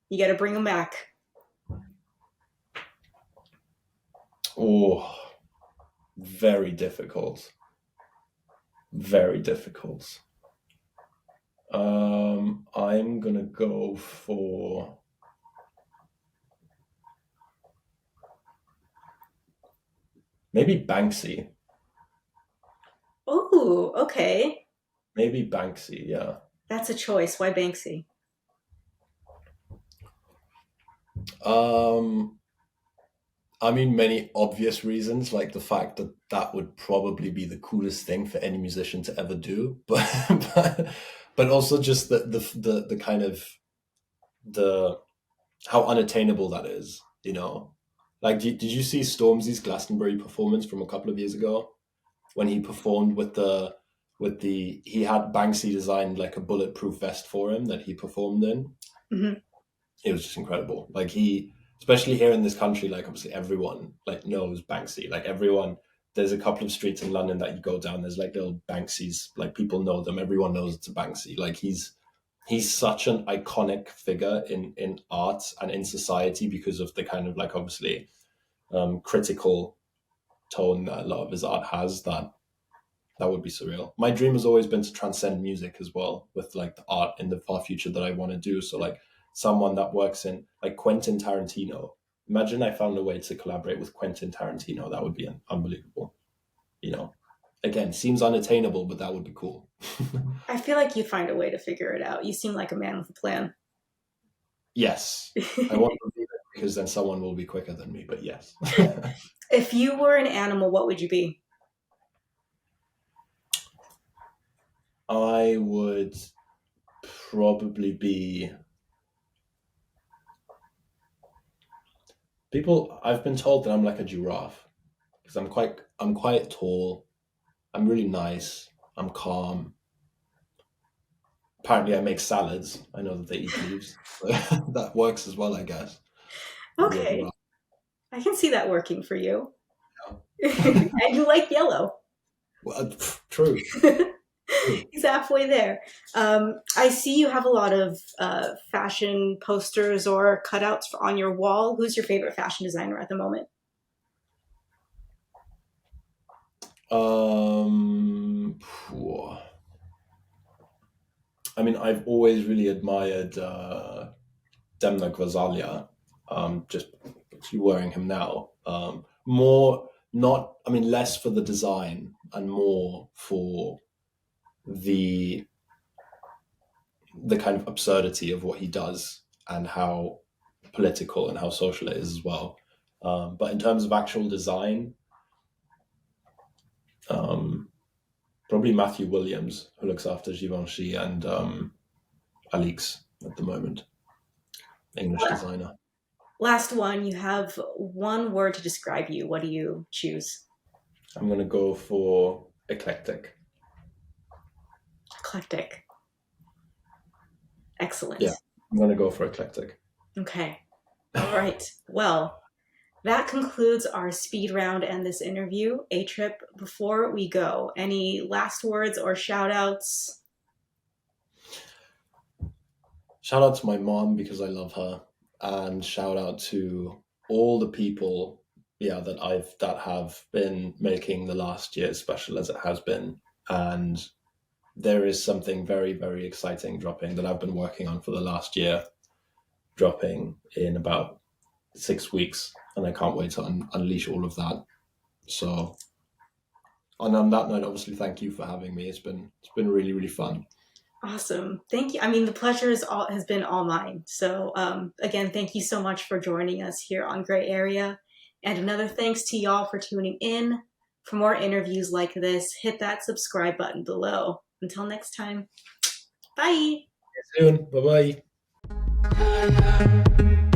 Speaker 1: You got to bring them back.
Speaker 2: Oh, very difficult, very difficult. I'm gonna go for maybe Banksy.
Speaker 1: Ooh, okay.
Speaker 2: Maybe Banksy, yeah.
Speaker 1: That's a choice. Why Banksy?
Speaker 2: Um, I mean, many obvious reasons, like the fact that that would probably be the coolest thing for any musician to ever do, but but also just the kind of the how unattainable that is, you know. Like, did you see Stormzy's Glastonbury performance from a couple of years ago when he performed with the he had Banksy designed like a bulletproof vest for him that he performed in.
Speaker 1: Hmm.
Speaker 2: It was just incredible. Like he, especially here in this country, like obviously everyone like knows Banksy. Like everyone, there's a couple of streets in London that you go down. There's like little Banksies. Like people know them. Everyone knows it's a Banksy. Like he's such an iconic figure in art and in society because of the kind of like obviously critical tone that a lot of his art has. That would be surreal. My dream has always been to transcend music as well with like the art in the far future that I want to do. So like someone that works in like Quentin Tarantino. Imagine I found a way to collaborate with Quentin Tarantino. That would be unbelievable. You know, again, seems unattainable, but that would be cool.
Speaker 1: I feel like you'd find a way to figure it out. You seem like a man with a plan.
Speaker 2: Yes, I want to be there because then someone will be quicker than me. But yes,
Speaker 1: If you were an animal, what would you be?
Speaker 2: I would probably be people. I've been told that I'm like a giraffe because I'm quite tall. I'm really nice. I'm calm. Apparently, I make salads. I know that they eat leaves. So that works as well, I guess. Maybe a
Speaker 1: Okay,
Speaker 2: giraffe.
Speaker 1: I can see that working for you.
Speaker 2: Yeah.
Speaker 1: And you like yellow.
Speaker 2: Well, true, true.
Speaker 1: He's halfway there. I see you have a lot of fashion posters or cutouts on your wall. Who's your favorite fashion designer at the moment?
Speaker 2: Phew. I mean, I've always really admired Demna Gvasalia. just actually wearing him now. More not, I mean, less for the design and more for the kind of absurdity of what he does and how political and how social it is as well. But in terms of actual design, probably Matthew Williams, who looks after Givenchy and Alix at the moment, English designer.
Speaker 1: Last one, you have one word to describe you. What do you choose?
Speaker 2: I'm going to go for eclectic.
Speaker 1: Eclectic. Excellent.
Speaker 2: Yeah, I'm going to go for eclectic.
Speaker 1: Okay. All right. Well, that concludes our speed round and this interview. ATRIP, before we go, any last words or shout outs?
Speaker 2: Shout out to my mom because I love her, and shout out to all the people, that have been making the last year as special as it has been. And there is something very, very exciting dropping that I've been working on for the last year, dropping in about 6 weeks, and I can't wait to unleash all of that. So, and on that note, obviously, thank you for having me. It's been really, really fun.
Speaker 1: Awesome. Thank you. I mean, the pleasure has been all mine. So, again, thank you so much for joining us here on Gray Area. And another thanks to y'all for tuning in. For more interviews like this, hit that subscribe button below. Until next time, bye.
Speaker 2: See you soon. Bye bye.